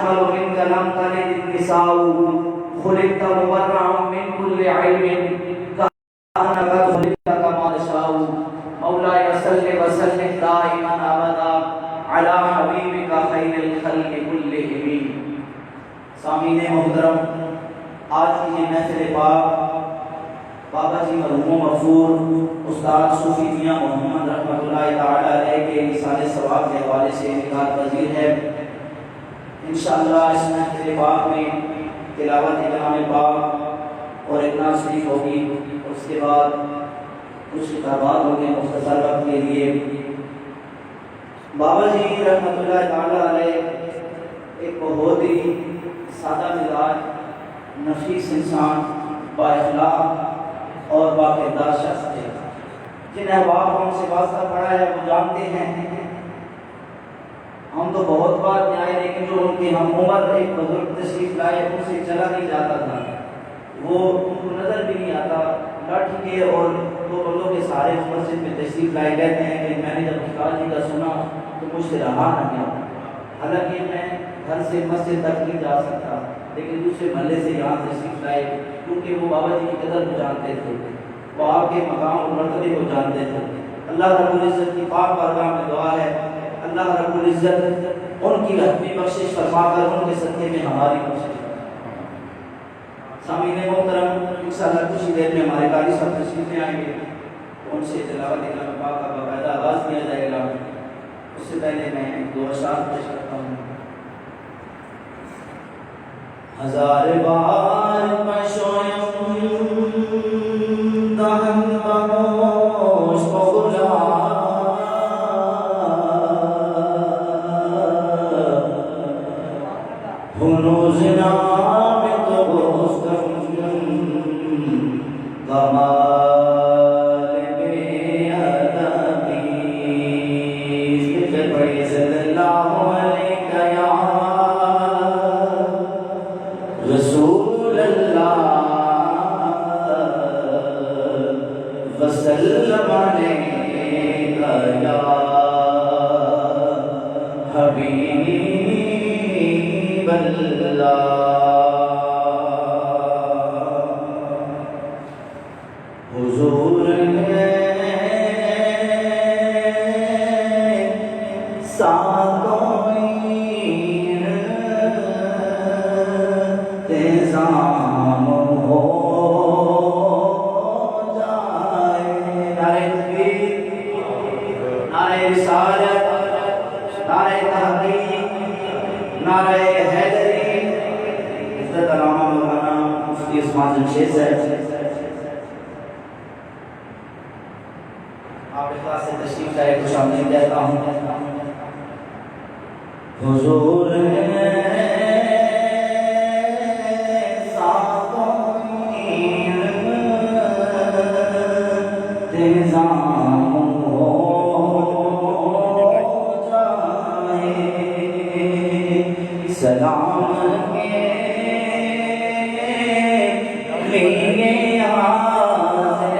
أجمل منك لم تلد النساء خلقت مبرعا من كل عيب كأنك خلقت كما تشاء مولاي صل وسلم دائما أبدا على حبيبك خير الخلق كلهم. سامعین محترم، آج کی یہ محفل پاک بابا جی مرحوم و مغفور استاد صوفی میاں محمد رحمۃ اللہ تعالی علیہ کے رسالہ ثواب کے حوالے سے انعقاد پذیر ہے. انشاءاللہ اس محفل پاک میں تلاوت کلام پاک اور ایک نعت شریف ہوگی. اس کے بعد کچھ خطابات ہوں گے مختصر وقت کے لیے. بابا جی رحمۃ اللہ تعالی علیہ ایک بہت ہی سادہ مزاج، نفیس انسان، با اخلاق اور با کردار شخص تھے. جن احباب کو ان سے واسطہ پڑا ہے وہ جانتے ہیں. ہم تو بہت بار میں آئے لیکن جو ان کے ہم عمر ایک بزرگ تشریف لائے ان سے چلا نہیں جاتا تھا، وہ ان کو نظر بھی نہیں آتا. لٹ کے اور دو بندوں کے سارے مسجد میں تشریف لائے گئے ہیں کہ میں نے جب استاد جی کا سنا تو مجھ سے رہا نہ گیا. حالانکہ میں گھر سے مسجد تک نہیں جا سکتا لیکن دوسرے محلے سے یہاں تشریف لائے کیونکہ وہ بابا جی کی قدر کو جانتے تھے، وہ آپ کے مقام اور مرتبے کو جانتے تھے. اللہ رب العزت کی پاک بارگاہ میں دعا ہے اللہ رب العزت ان کی حتمی بخشش فرما کر ان کے صدقے میں ہماری بخشش. سامعین محترم، انشاءاللہ کچھ ہی دیر میں ہمارے قاری صاحب تشریف لے آئیں گے، ان سے تلاوت کلام پاک کا باقاعدہ آغاز کیا جائے گا. اس سے پہلے میں دو اشعار پیش کرتا ہوں. ہزار بار پشویم دہن بموش بغلا ہنوز نام تو بستم غمال بے ادبی پھر پڑھئے صلی اللہ علیہ یا رسول اللہ وسلم علیہ یا حبیب اللہ. حضور نے ساتوں انتظام ہو جائے. نعرہ تکبیر، نعرہ رسالت، نعرہ تحقیق، نعرہ حیدری. عزت علامہ مولانا مفتی عثمان جمشید صاحب آپ اخلاص سے تشریف لائے خوش آمدید کہتا ہوں. حضور سلام کے لیے حاضر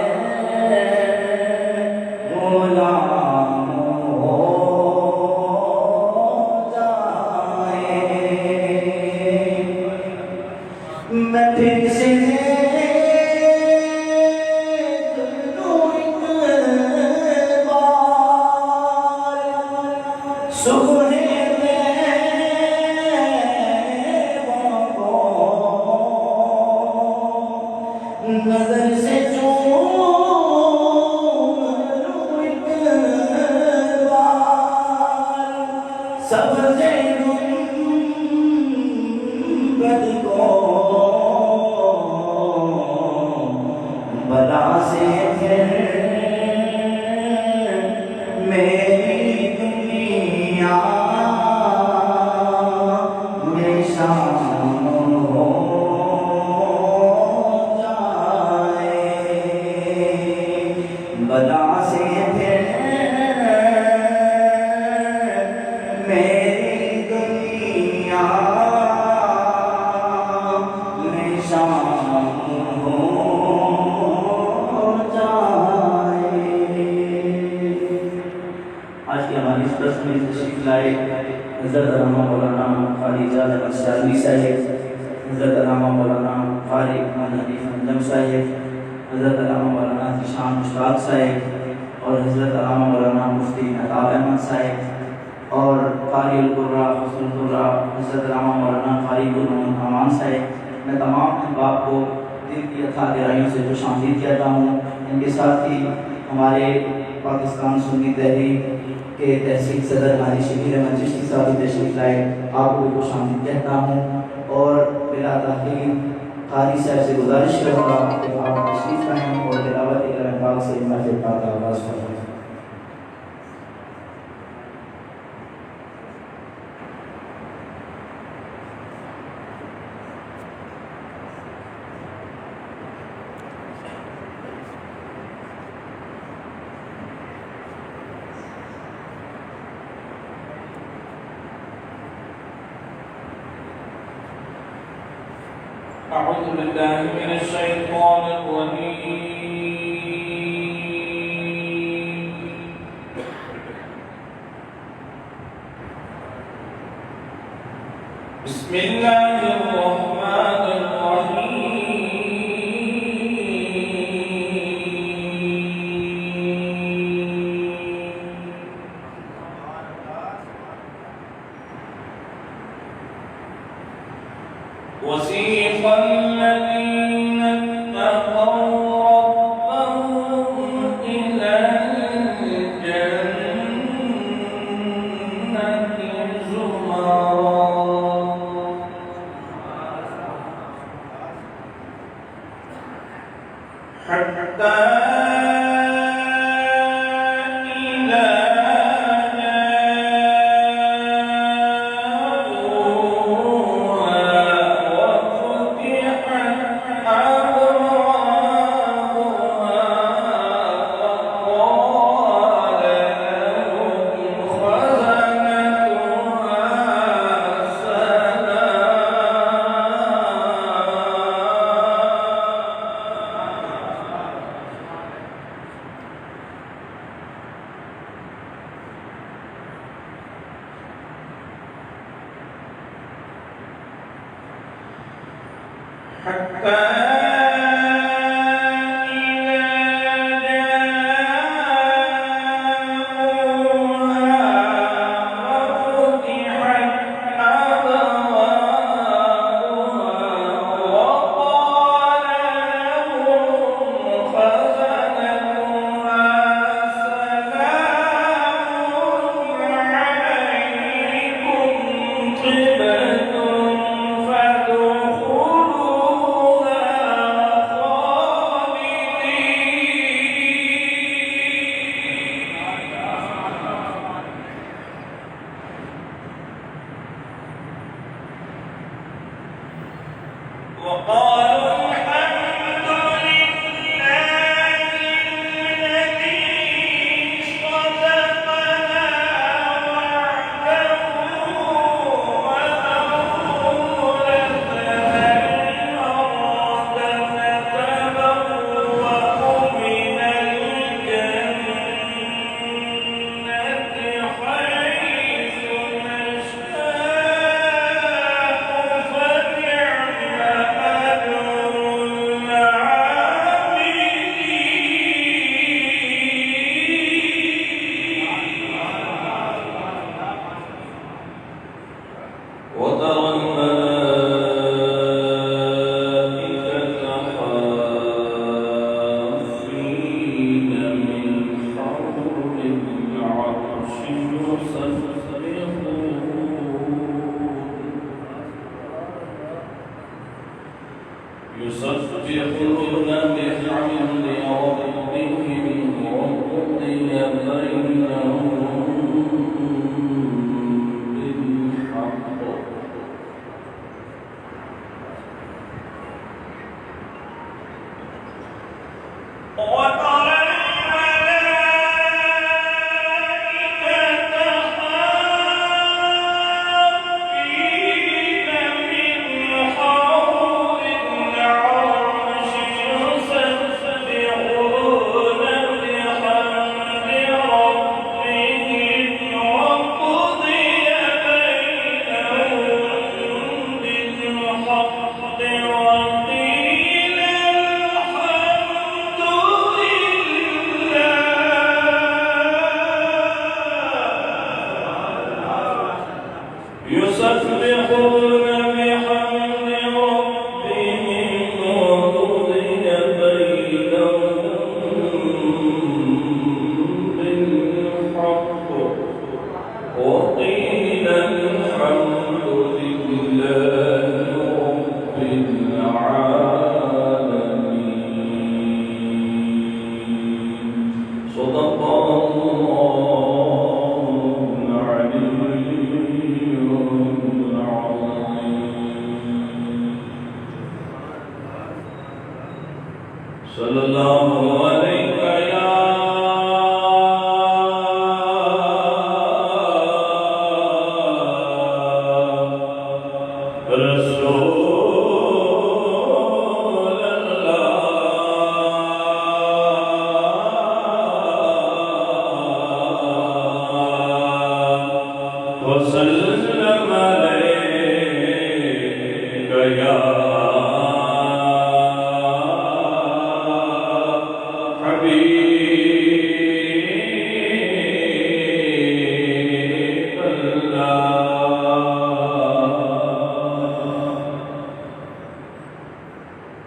غلام ہو جائے. میں پھر سے صبح نظر سے جو سبز گنبد کو بلا سے پھر میری دنیا میں شام ہو بلا سے پھر میری دنیا میں شام ہو جائے. آج کی ہماری اس رسم میں تشریف لائے حضرت علامہ مولانا قاری قاری جاد اشاری صاحب، حضرت علامہ مولانا قاری محمد حنیف انجم صاحب، حضرت علامہ مولانا ذیشان مشتاق صاحب اور حضرت علامہ مولانا مفتی مہتاب احمد صاحب اور قاری القرہ حسن القرہ حضرت علامہ مولانا قاری گل محمد امان صاحب، میں تمام احباب کو دل کی اتھا گہرائیوں سے خوش آمدید کہتا ہوں۔ ان کے ساتھ ہی ہمارے پاکستان سنی تحریک کے تحصیل صدر حاجی شبیر احمد چشتی صاحب بھی تشریف لائے، آپ کو بھی خوش آمدید کہتا ہوں اور بلا تاخیر قاری صاحب سے گزارش کروں گا کہ آپ تشریف لائیں اور تلاوت کلام پاک سے محفل پاک کا آغاز فرمائیں۔ أعوذ بالله من الشيطان الرجيم بسم الله الرحمن الرحيم وسيق الذين اتقوا ربهم إلى الجنة زمرا حتى يسبحون بحمد ربهم وقضي بينهم بالحق وترى الملائكة حافين من حول العرش صلی اللہ علیہ یا وسلم عليك يا حبيب الله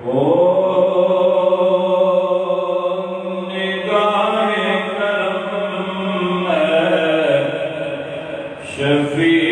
او نگاہ کرم شفیع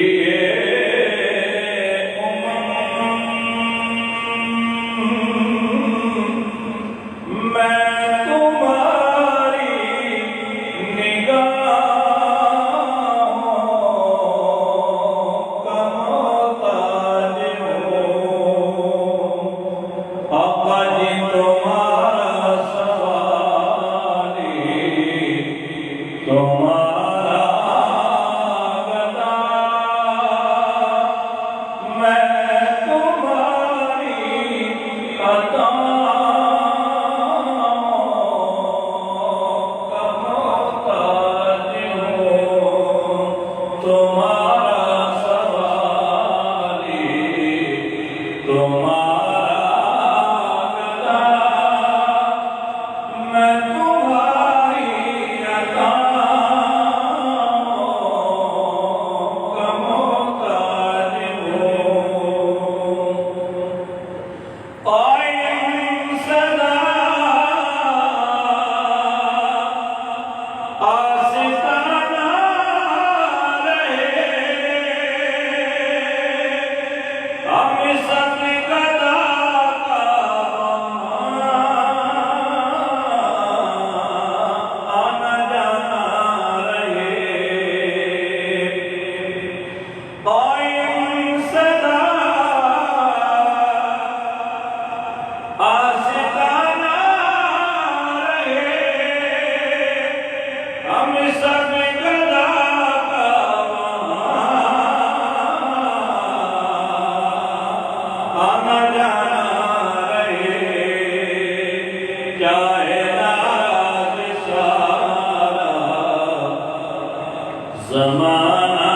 زمانہ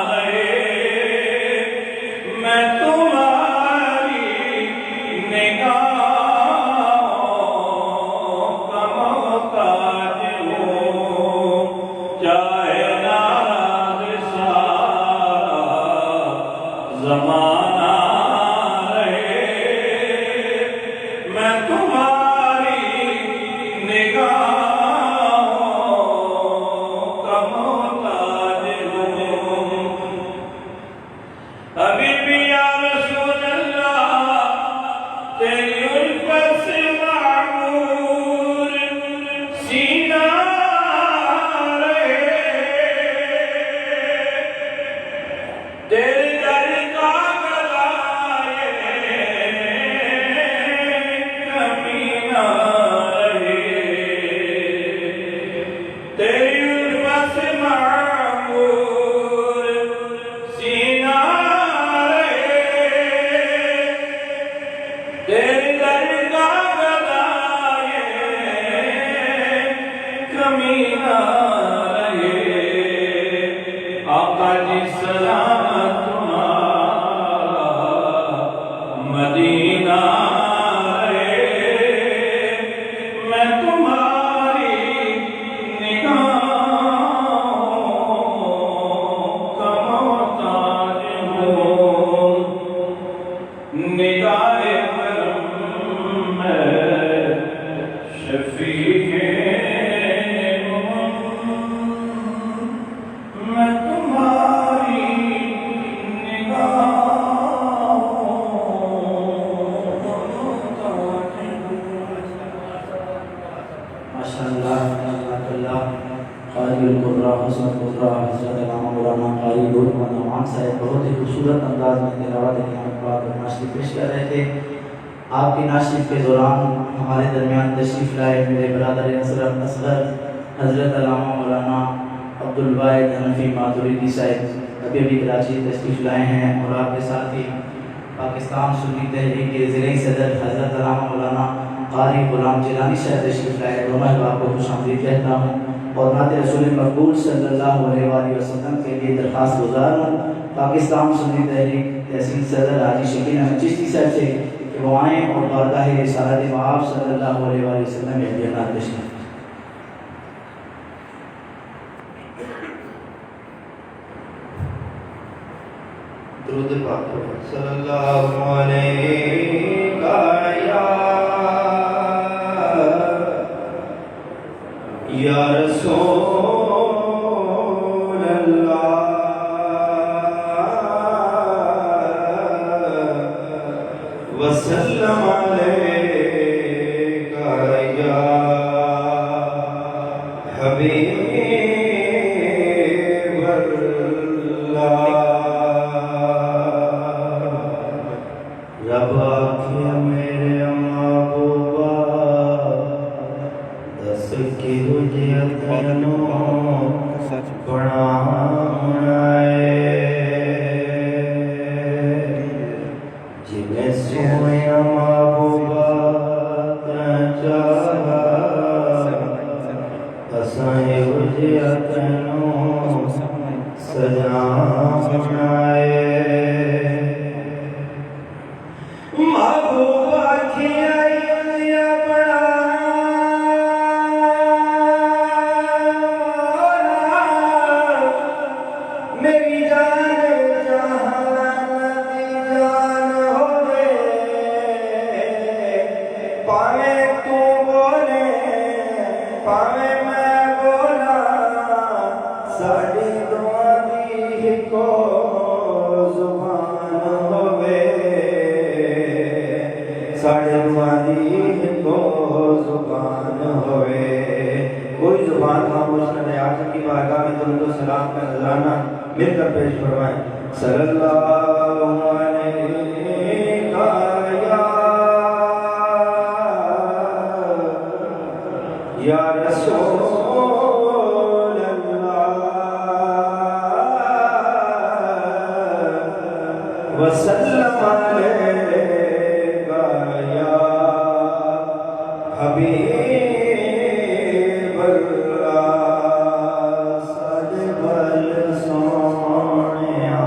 رہے میں تمہاری نگاہوں کا محتاج ہوں چاہے ناراض سارا زمانہ رہے میں تمہاری نگاہ حبیبی یا رسول اللہ تیری الفت سے معمور سینہ رہے تیرے در کا گلائے کمی نہ رہے تیری الفت سے معمور سینہ تیرے در کا گلائے کمی نہ رہے آقا جی سلام تمہارا مدینہ رہے میں تمہاری نگاہوں کا محتاج ہوں نگاہ شفیع میں تمہاری ماشاءاللہ قاری القرآن حسن القرآن حضرت علامہ مولانا قاری نعمان صاحب بہت ہی خوبصورت انداز میں تلاوت کلام پاک اور ناشتے پیش کر رہے تھے. آپ کی ناشرف کے دوران ہمارے درمیان تشریف لائے میرے برادر اصغر حضرت علامہ مولانا عبدالواحد حنفی ماتوریدی صاحب ابھی کراچی تشریف لائے ہیں، اور آپ کے ساتھ ہی پاکستان سنی تحریک کے ضلعی صدر حضرت علامہ مولانا قاری غلام جیلانی صاحب تشریف لائے، دونوں احباب کو خوش آمدید کہتا ہوں، اور نعت رسول مقبول صلی اللہ علیہ وآلہ وسلم کے لیے درخواست گزار ہوں پاکستان سنی تحریک تحصیل صدر حاجی شکیل احمد چشتی صاحب سے کہ وہ آئیں اور بارگاہ رسالت مآب صلی اللہ علیہ وآلہ وسلم میں ہدیہ پیش کریں۔ درود پاک صلی اللہ علیہ یا رسول اللہ وسلم علیک یا حبیب اللہ۔ رب آکھے میرے محبوبا دس کی حجت بنانا جنہیں سویا محبوبا چاہا اسائیں حجت سجانا محبوبہ کی آئی بڑا میری جان جہان دی جان ہوئے پاوے تو بولے پاوے میں بولا ساڑی دعا دی کو زبان ہوئے ساڑے مادی کو زبان ہوئے کوئی زبان خاموش نہ رہے آخر کی بارگاہ میں درود و سلام کا نذرانہ مل کر پیش فرمائیں۔ صلی اللہ علیہ یا رسول اللہ وسلم علیہ حبیب اللہ۔ ساڈے ول سونیا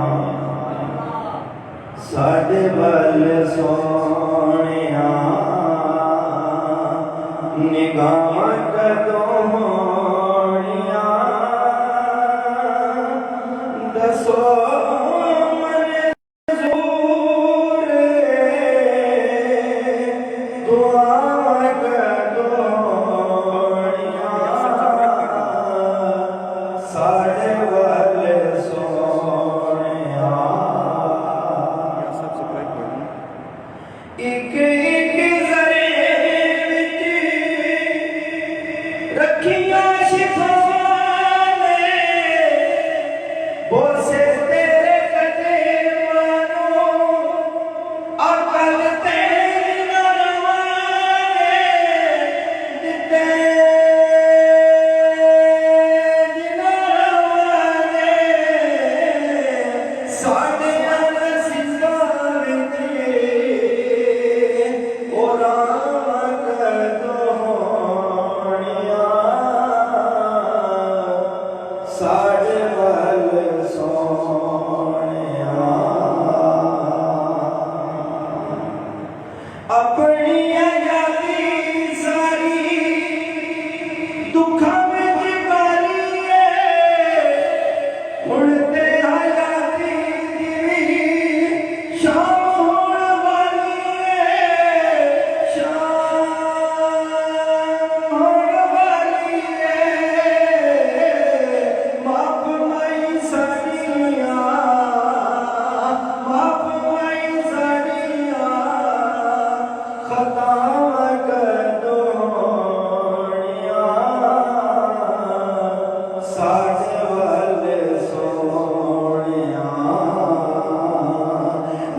ساڈے ول سونیا نگاہ کدوں ہونیاں دسو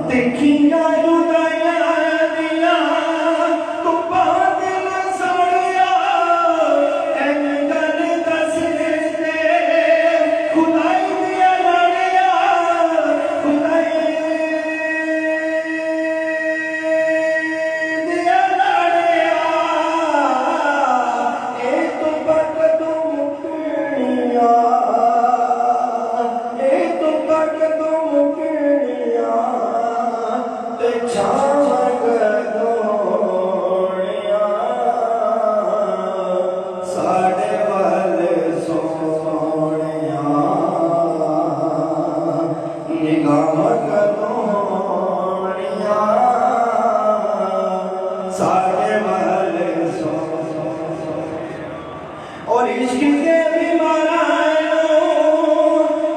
دیکھیاں جدائیاں دیاں عشق کے بیمارانو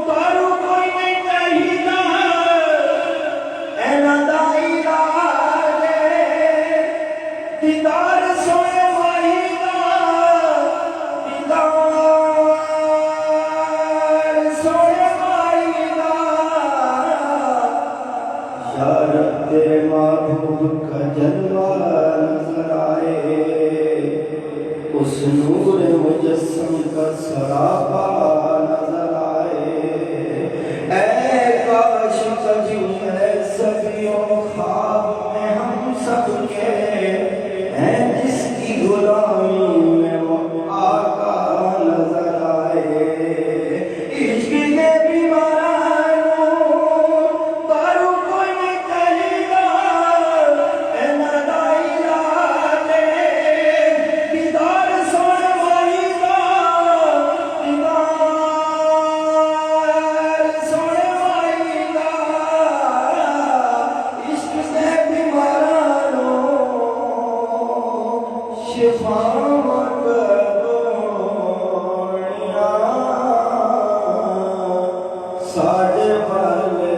تارو کوئی نہیں چاہیدا اینا دا علاج دیدار سونے واہیدا دیدار سونے واہیدا یا رب محبوب کا جلوہ نظر آئے اس نور مجسم کا سراپا نظر آئے اے کاش کبھی ہے سبیوں خواب میں ہم سب کے ہیں جس کی غلامی میں وہ آقا نظر آئے عشق کے بیمارانو دارو کوئی نہیں چاہیدا اے ندا علاج دیدار سونے واہیدا دیدار سونے واہیدا عشق کے بیمارانو شفا ساڈے والے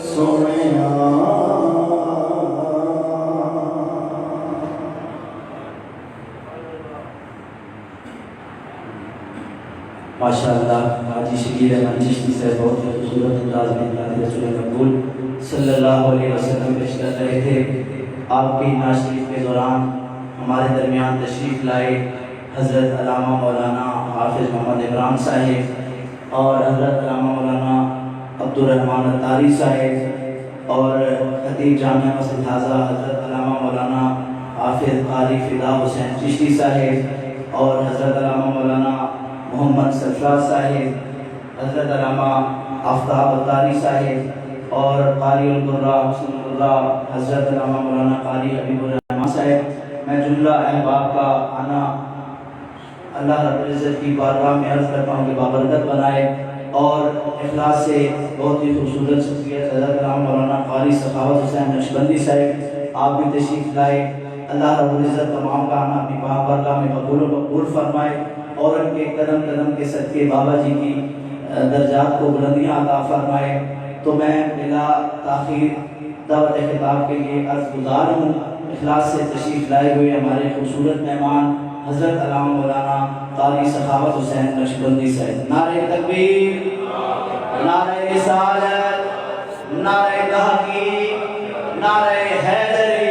سونیا ماشاءاللہ حاجی شبیر احمد چشتی سے بہت ہی خوبصورت انداز میں اللہ رسول مقبول صلی اللہ علیہ وسلم پیش کر رہے تھے. آپ کی نعت شریف کے دوران ہمارے درمیان تشریف لائے حضرت علامہ مولانا حافظ محمد عمران صاحب اور حضرت علامہ مولانا عبدالرحمن اتاری صاحب اور خطیب جامعہ مسجد حاضرہ حضرت علامہ مولانا حافظ قاری فدا حسین چشتی صاحب اور حضرت علامہ مولانا محمد سرفراز صاحب، حضرت علامہ آفتاب اتاری صاحب اور قاری القرہ حسن اللہ حضرت علامہ مولانا قاری حبیب الرحمن صاحب. میں جملہ احباب کا آنا اللہ رب العزت کی بارگاہ میں عرض کرتا ہوں کہ بابرکت بنائے اور اخلاص سے بہت ہی خوبصورت شخصیت حضرت علامہ مولانا قاری سخاوت حسین نقشبندی صاحب آپ بھی تشریف لائے. اللہ رب العزت تمام کا آنا اپنی بارگاہ میں قبول فرمائے اور ان کے قدم قدم کے صدقے بابا جی کی درجات کو بلندیاں عطا فرمائے. تو میں بلا تاخیر دعوت خطاب کے لیے عرض گزار ہوں. اخلاص سے تشریف لائے ہوئے ہمارے خوبصورت مہمان حضرت علامہ مولانا قاری سخاوت حسین نقشبندی صاحب. نعرہ تکبیر، نعرہ رسالت، نعرہ تحقیق، نعرہ حیدری.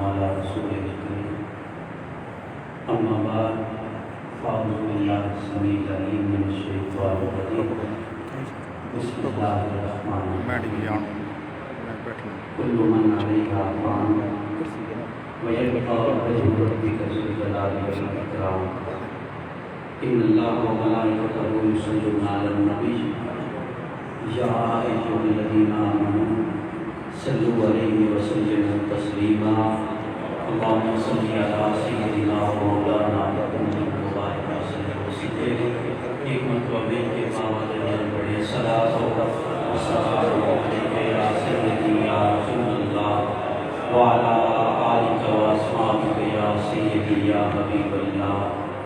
على رسوله الكريم أما بعد فأعوذ بالله السميع العليم من الشيطان الرجيم بسم الله الرحمن الرحيم كل من عليها فان ويبقى وجه ربك ذو الجلال والإكرام إن الله وملائكته يصلون على النبي يا أيها الذين آمنوا صلوا عليه وسلموا تسليما اللهم صل على سيدنا ومولانا محمد وبارك وسلم. ایک مرتبہ میں کے ماوت جان بڑے صلاۃ و سلام علیک یا سیدی یا رسول اللہ وعلی آلک و اصحابک یا سیدی یا حبیب اللہ.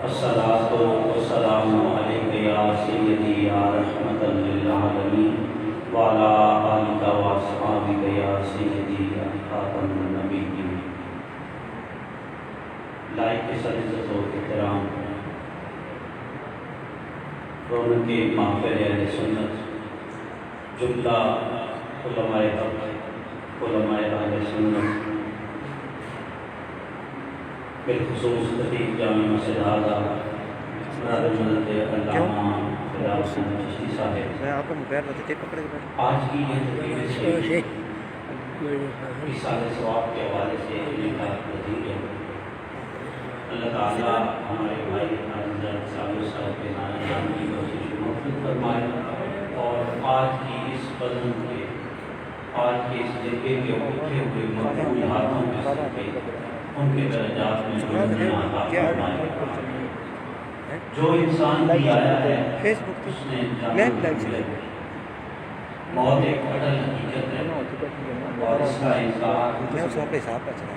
الصلاۃ و سلام علیک یا سیدی یا رحمت للعالمین وعلی آلک و اصحابک یا سیدی یا خاتم النبیین. لائق کے ساتھ عزت و احترام رونق محفل اہل سنت جملہ علماء حق علماء اہل سنت بالخصوص خطیب جامع مسجد حاضرہ برادر مدد علامہ فدا حسین چشتی صاحب آج کی یہ تقریب رسالہ ثواب کے حوالے سے انعقاد پذیر ہے. اللہ تعالیٰ ہمارے بھائی حضرت صاحب صاحب کے نام کی کوشش مفید فرمائے اور آج کی اس قدم کے آج کے اس جگہ کے اٹھے ہوئے مقبول ہاتھوں کے صدقے ان کے درجات میں بلندیاں عطا فرمائے. جو انسان بھی آیا ہے اس نے موت ایک اٹل حقیقت ہے اور اس کا انکار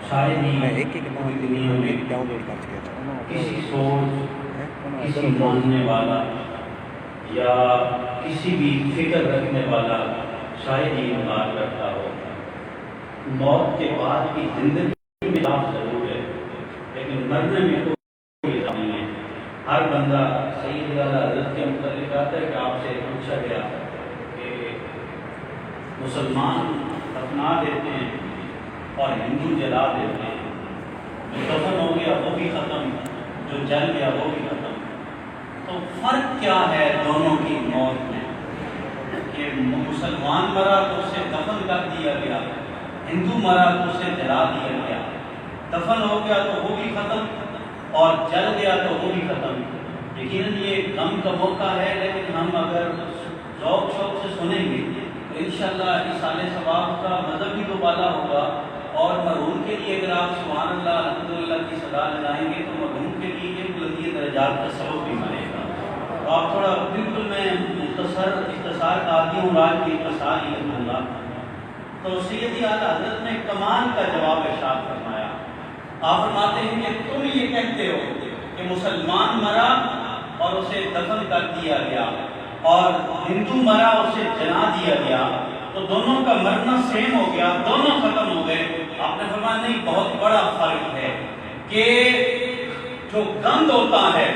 شاید ہی پوری دنیا میں کسی سوچ کسی ماننے والا یا کسی بھی فکر رکھنے والا شاید ہی انکار کرتا ہو۔ موت کے بعد کی زندگی میں آپ ضرور ہے لیکن مرنے میں کوئی نہیں ہے۔ ہر بندہ سید والا حضرت کے متعلق آتا ہے کہ آپ سے پوچھا گیا کہ مسلمان دفنا دیتے ہیں اور ہندو جلا دیتے ہیں، جو دفن ہو گیا وہ بھی ختم، جو جل گیا وہ بھی ختم، تو فرق کیا ہے دونوں کی موت میں؟ کہ مسلمان مرا تو اسے دفن کر دیا گیا، ہندو مرا تو اسے جلا دیا گیا، دفن ہو گیا تو وہ بھی ختم اور جل گیا تو وہ بھی ختم۔ یقیناً یہ غم کا موقع ہے لیکن ہم اگر ذوق شوق سے سنیں گے تو انشاءاللہ ایصال ثواب کا مذہب بھی تو بالا ہوگا، اور مرحوم کے لیے اگر آپ سبحان اللہ الحمدللہ کی صدا لگائیں گے تو مرحوم کے لیے یہ بلندی درجات کا سبب بھی بنے گا۔ تو آپ تھوڑا بالکل میں اختصار آتی ہوں، آج کی اختصار ہی رکھوں گا۔ تو سیدی اعلیٰ حضرت نے کمال کا جواب ارشاد فرمایا۔ آپ فرماتے ہیں کہ تم یہ کہتے ہو کہ مسلمان مرا اور اسے دفن کر دیا گیا اور ہندو مرا اسے جلا دیا گیا، تو دونوں کا مرنا سیم ہو گیا، دونوں ختم ہو گئے۔ آپ نے فرمایا نہیں، بہت بڑا فرق ہے کہ جو گند ہوتا ہے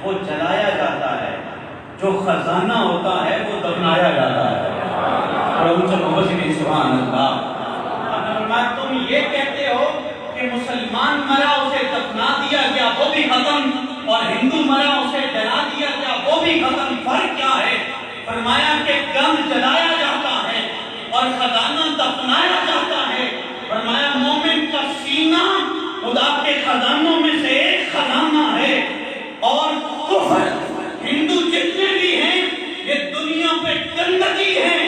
وہ جلایا جاتا ہے، جو خزانہ ہوتا ہے وہ دفنایا جاتا ہے۔ سبحان اللہ۔ آپ نے فرمایا تم یہ کہتے ہو کہ مسلمان مرا اسے دفنا دیا گیا وہ بھی ختم اور ہندو مرا اسے جلا دیا گیا وہ بھی ختم، فرق کیا ہے؟ فرمایا کہ گند جلایا جاتا ہے اور خزانہ دفنایا جاتا ہے۔ فرمایا مومن کا سینہ خدا کے خزانوں میں سے ایک خزانہ ہے، اور کفر ہندو جتنے بھی ہیں یہ دنیا پہ گندگی ہے،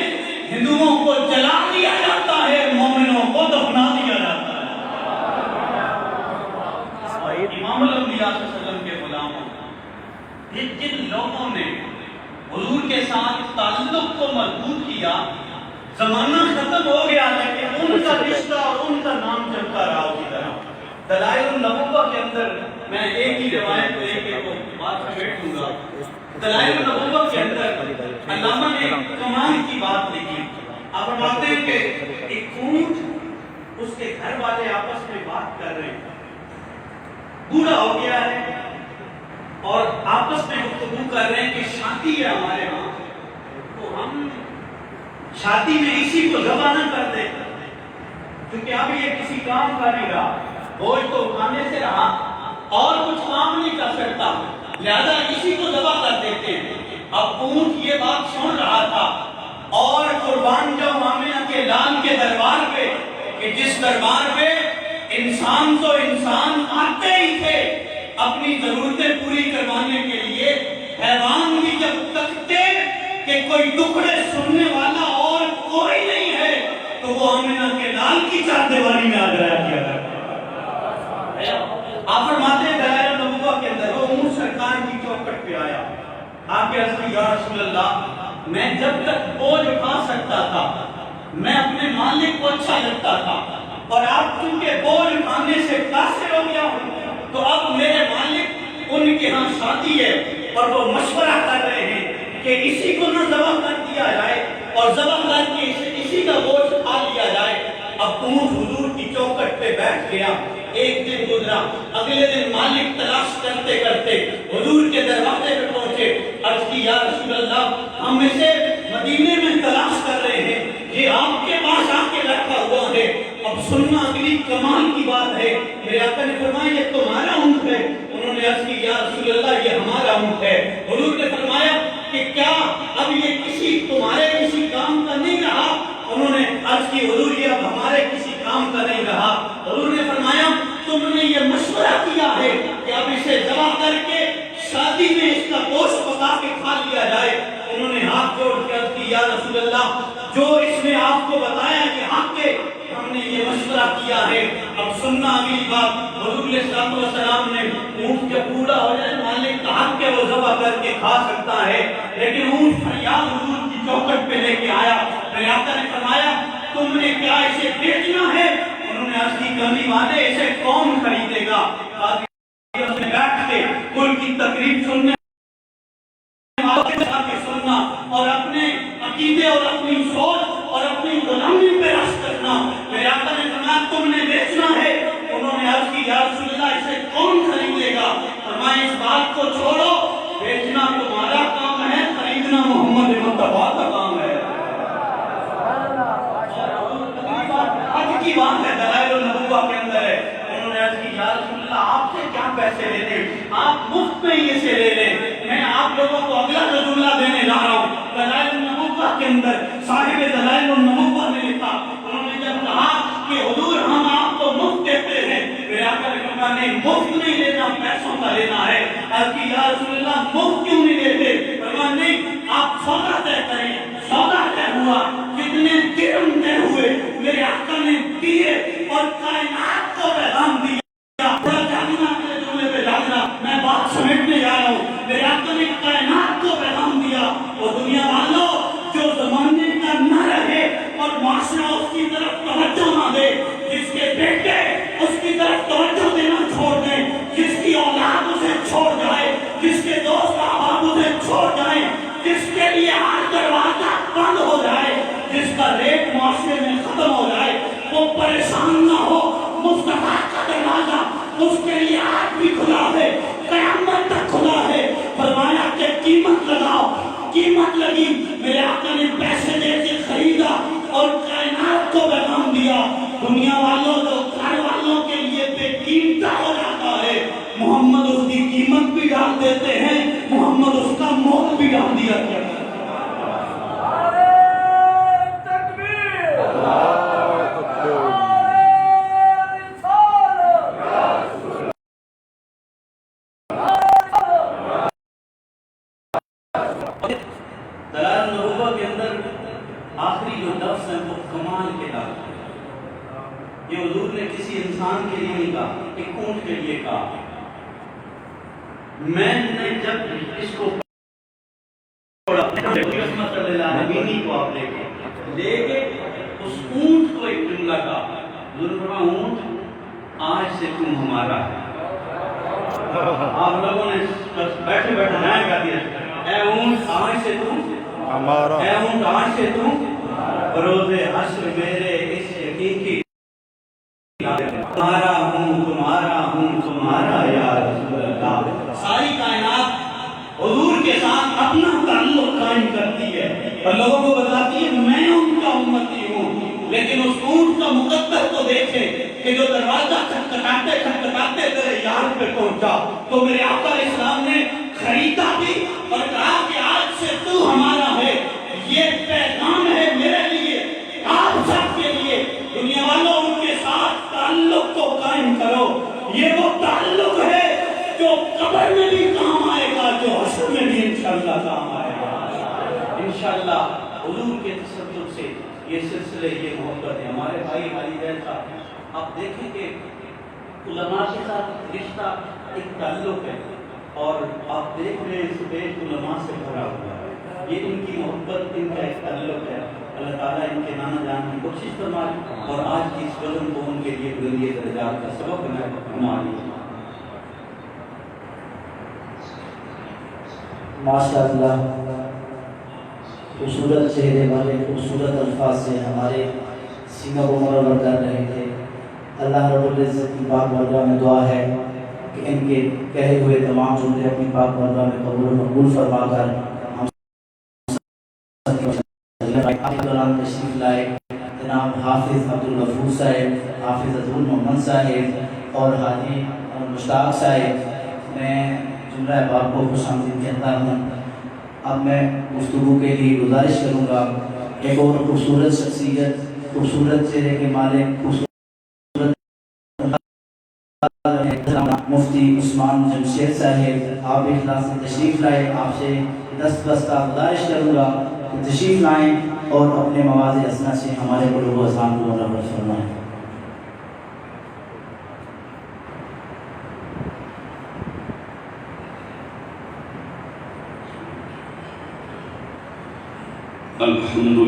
ہندوؤں کو جلا دیا جاتا ہے، مومنوں کو دفنا دیا جاتا ہے۔ امام الانبیاء صلی اللہ علیہ وسلم کے غلاموں، جن لوگوں نے حضور کے ساتھ تعلق کو مضبوط کیا، زمانہ ختم ہو گیا لیکن ان کا رشتہ اور ان کا نام چلتا رہا اسی طرح۔ دلائل النبوہ کے اندر میں ایک ہی روایت کو لے کے بات میں بیٹھوں گا۔ دلائل النبوہ کے اندر علامہ نے کمال کی بات لکھی۔ آپ فرماتے ہیں کہ ایک اونٹ، اس کے گھر والے آپس میں بات کر رہے ہیں، بوڑھا ہو گیا ہے اور آپس میں گفتگو کر رہے ہیں کہ شادی ہے ہمارے ہاں، تو ہم شادی میں اسی کو ذبح نہ کر دیں کیونکہ اب یہ کسی کام کا نہیں رہا، بوجھ تو اٹھانے سے رہا اور کچھ کام نہیں کر سکتا، لہذا اسی کو ذبح کر دیتے ہیں۔ اب اونٹ یہ بات سن رہا تھا اور قربان جاؤں آمنہ کے لال کے دربار پہ، کہ جس دربار پہ انسان تو انسان آتے ہی تھے اپنی ضرورتیں پوری کروانے کے لیے، حیوان بھی جب تکتے کہ کوئی ٹکڑے سننے والا اور کوئی نہیں ہے تو وہ آمنہ کے لال کی چار دیواری میں آگرہ کیا کرتا۔ آپ فرماتے ہیں دلائل النبوہ کے اندر وہ اونٹ سرکار کی چوکٹ پہ آیا، آپ کے عرض یا رسول اللہ، میں جب تک بوجھ اٹھا سکتا تھا میں اپنے مالک کو اچھا لگتا تھا، اور آپ چونکہ بوجھ اٹھانے سے قاصر ہو گیا ہوں تو اب میرے مالک ان کے ہاں شادی ہے اور وہ مشورہ کر رہے ہیں کہ اسی کو نہ ذبح کر دیا جائے اور ذبح کر کے اسی کا گوشت کھا لیا جائے۔ اب اونٹ حضور کی چوکٹ پہ بیٹھ گیا، ایک دن گزرا، اگلے دن مالک تلاش کرتے کرتے حضور کے دروازے پہ پہنچے، عرض کی یا رسول اللہ ہم اسے مدینے میں تلاش کر رہے ہیں، یہ آپ کے پاس آ کے بیٹھا ہوا ہے۔ اب سننا اگلی کمال کی بات ہے، میرے آقا نے فرمایا یہ تمہارا اونٹ ہے؟ انہوں نے عرض کی یا رسول اللہ یہ ہمارا اونٹ ہے۔ حضور نے فرمایا کہ کیا اب یہ تمہارے کسی کام کا نہیں رہا؟ انہوں نے عرض کی حضور یہ اب ہمارے کسی کام کا نہیں رہا۔ حضور نے فرمایا تم نے یہ مشورہ کیا ہے کہ اب اسے ذبح کر کے شادی میں اس کا گوشت پکا کے کھا لیا جائے۔ انہوں نے ہاتھ جوڑ کے عرض کی یا رسول اللہ جو اس نے آپ کو بتایا کہ حق ہے، ہم نے یہ مشورہ کیا ہے، اب سننا دوسرا اگلی بات، حضور علیہ السلام نے اونٹ جب بوڑھا ہو جائے مالک کا حق ہے وہ ذبح کر کے کھا سکتا ہے، لیکن اونٹ فریاد حضور کی چوکھٹ پہ لے کے آیا، میرے آقا نے فرمایا تم نے کیا اسے بیچنا ہے؟ انہوں نے عرض کی کمی والے اسے کون خریدے گا؟ بیٹھ کے کل کی تقریب سننے سننا اور اپنے عقیدے اور اپنی سوچ اور اپنی غلامی پہ رشک کرنا۔ میرے آقا نے فرمایا تم نے بیچنا ہے؟ انہوں نے عرض کی یا رسول اللہ اسے کون خریدے گا؟ فرمایا اس بات کو چھوڑو، بیچنا تمہارا کام ہے، خریدنا محمد مصطفیٰ کا کام ہے۔ آج کی بات ہے، دلائل النبوہ کے اندر ہے۔ انہوں نے عرض کی یا رسول اللہ آپ سے کیا پیسے لینے، آپ مفت میں یہ سے لے لیں، میں آپ لوگوں کو اگلا جو جملہ دینے جا رہا ہوں۔ دلائل النبوہ کے اندر صاحب دلائل النبوہ نے لکھا، انہوں نے جب کہا کہ حضور ہم آپ کو مفت دیتے ہیں، میرے آقا نے کہا نہیں مفت نہیں لینا، پیسوں کا لینا ہے۔ عرض کی یا رسول اللہ مفت کیوں نہیں لیتے؟ فرمایا نہیں آپ سودا طے کریں، سودا طے ہوا، کتنے درہم طے ہوئے، میرے آقا نے دیے اور کائنات کو پیغام دیا۔ بڑا جاننا میرے جملے پہ جاننا، میں بات سمیٹنے جا رہا ہوں۔ میرے آقا نے کائنات کو پیغام دیا اور دنیا والوں جو زمانے کا نہ رہے اور معاشرہ اس کی طرف توجہ نہ دے، جس کے بیٹے اس کی طرف توجہ دینا چھوڑ دیں، جس کی اولاد اسے چھوڑ جائے، جس کے دوست احباب اسے چھوڑ جائیں، جس کے لیے ہر دروازہ بند ہو جائے، جس کا ریٹ معاشرے میں ختم ہو جائے، وہ پریشان نہ ہو۔ مصطفیٰ کا دروازہ اس کے لیے آج بھی کھلا ہے، قیامت تک کھلا ہے۔ فرمایا کہ قیمت لگاؤ، قیمت لگی، میرے آقا نے پیسے دے کے خریدا اور کائنات کو پیغام دیا۔ دنیا والوں جو گھر والوں کے لیے بے قیمت ہو جاتا ہے، محمد اس کی قیمت بھی ڈال دیتے ہیں، محمد اس کا مول بھی ڈال دیا کرتا ہے۔ دلائل النبوہ کے اندر آخری جو لفظ ہے وہ کمال کے لفظ ہے۔ یہ حضور نے کسی انسان کے لیے نہیں کہا، ایک اونٹ کے لیے کہا۔ میں نے جب اس کو رحمت اللہ نبینی کو آپ لے کے اس اونٹ کو ایک جملہ کہا، حضور نے فرمایا اونٹ آج سے تم ہمارا ہے۔ آپ لوگوں نے بیٹھے بیٹھے نیا کہہ دیا، اے اونٹ آج سے تم ہمارا، اے اونٹ آج سے تم روز حشر میرے اس یقین کی تمہارا ہوں تمہارا یا رسول اللہ۔ ساری کائنات حضور کے ساتھ اپنا تعلق قائم کرتی ہے اور لوگوں کو بتاتی ہے میں ان کا امتی ہوں، لیکن اس اونٹ کا مقدر تو دیکھیں کہ جو دروازہ کھٹکھٹاتے کھٹکھٹاتے میرے یار پہ پہنچا، تو میرے آقا علیہ السلام نے خریدا بھی اور کہا کہ آج سے تو ہمارا ہے۔ یہ پیغام ہے میرے لیے، آپ سب کے لیے، دنیا والوں ان کے ساتھ تعلق کو قائم کرو۔ یہ وہ تعلق ہے جو قبر میں بھی کام آئے گا، جو حشر میں بھی انشاءاللہ کام آئے گا۔ انشاءاللہ حضور کے تصدق سے یہ سلسلے، یہ محبت ہے۔ ہمارے بھائی والدین صاحب آپ دیکھیں کہ علماء کے ساتھ رشتہ ایک تعلق ہے، اور آپ دیکھ رہے ہیں اس دیش علماء سے بھرا ہوا ہے۔ یہ ان کی محبت، ان کا ایک تعلق ہے۔ اللہ تعالیٰ ان کے نانا جان کی کوشش فرمائے اور آج کی اس وزن کو ان کے لیے بلندی درجات کا سبب بنائے۔ ماشاء اللہ، خوبصورت چہرے والے خوبصورت الفاظ سے ہمارے سینوں کو منور کر رہے تھے۔ اللہ رب العزت کی پاک بارگاہ میں دعا ہے کہ ان کے کہے ہوئے تمام جملے اپنی پاک بارگاہ میں قبول و مقبول فرما کر ہم دوران تشریف لائے جناب حافظ عبدالغفور صاحب، حافظ عبد محمد صاحب اور حاجی مشتاق صاحب، میں جملہ احباب کو خوش آمدید کہتا ہوں۔ اب میں گفتگو کے لیے گزارش کروں گا ایک اور خوبصورت شخصیت، خوبصورت چہرے کے مالک، خوبصورت مفتی عثمان جمشید صاحب، آپ اخلاص سے تشریف لائے۔ آپ سے دستبستہ گزارش کروں گا کہ تشریف لائیں اور اپنے مواضع حسنہ سے ہمارے قلوب و اذہان کو منور فرمائیں۔ الحمد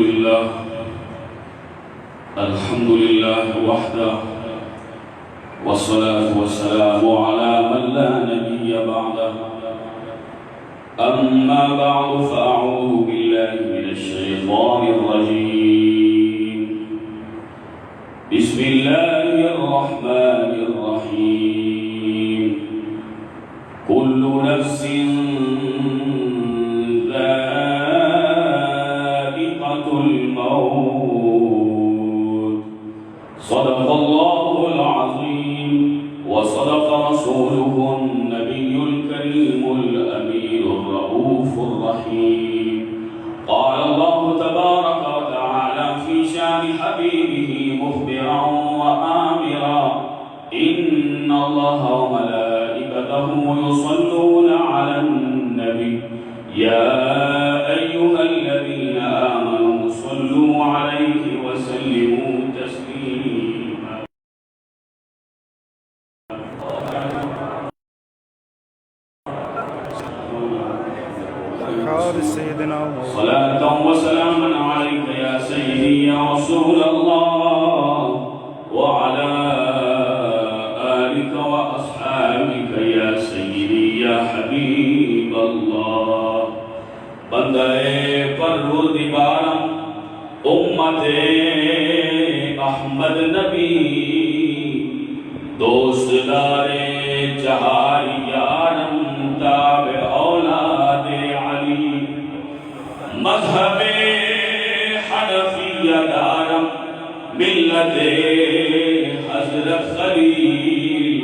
لله وحده والصلاة والسلام على من لا نبي بعده أما بعد فأعوذ بالله من الشيطان الرجيم بسم الله الرحمن الرحيم كل نفس ذائقة الموت صدق الله العظيم وصدق رسوله النبي الكريم الأمين الرؤوف الرحيم قال الله تبارك وتعالى في شان حبيبه مخبرا وآمرا إن الله وملائكته يصلون على النبي يا أيها الذين آمنوا صلوا عليه وسلموا تسليما صلاة وسلاما عليك يا سيدي يا رسول الله وعلى آلك وأصحابك يا سيدي يا حبيب الله بندہ پروردگارم امت احمد نبی دوست دار چہار یارم تابع اولاد علی مذہب حنفیہ دارم ملت حضرت خلیل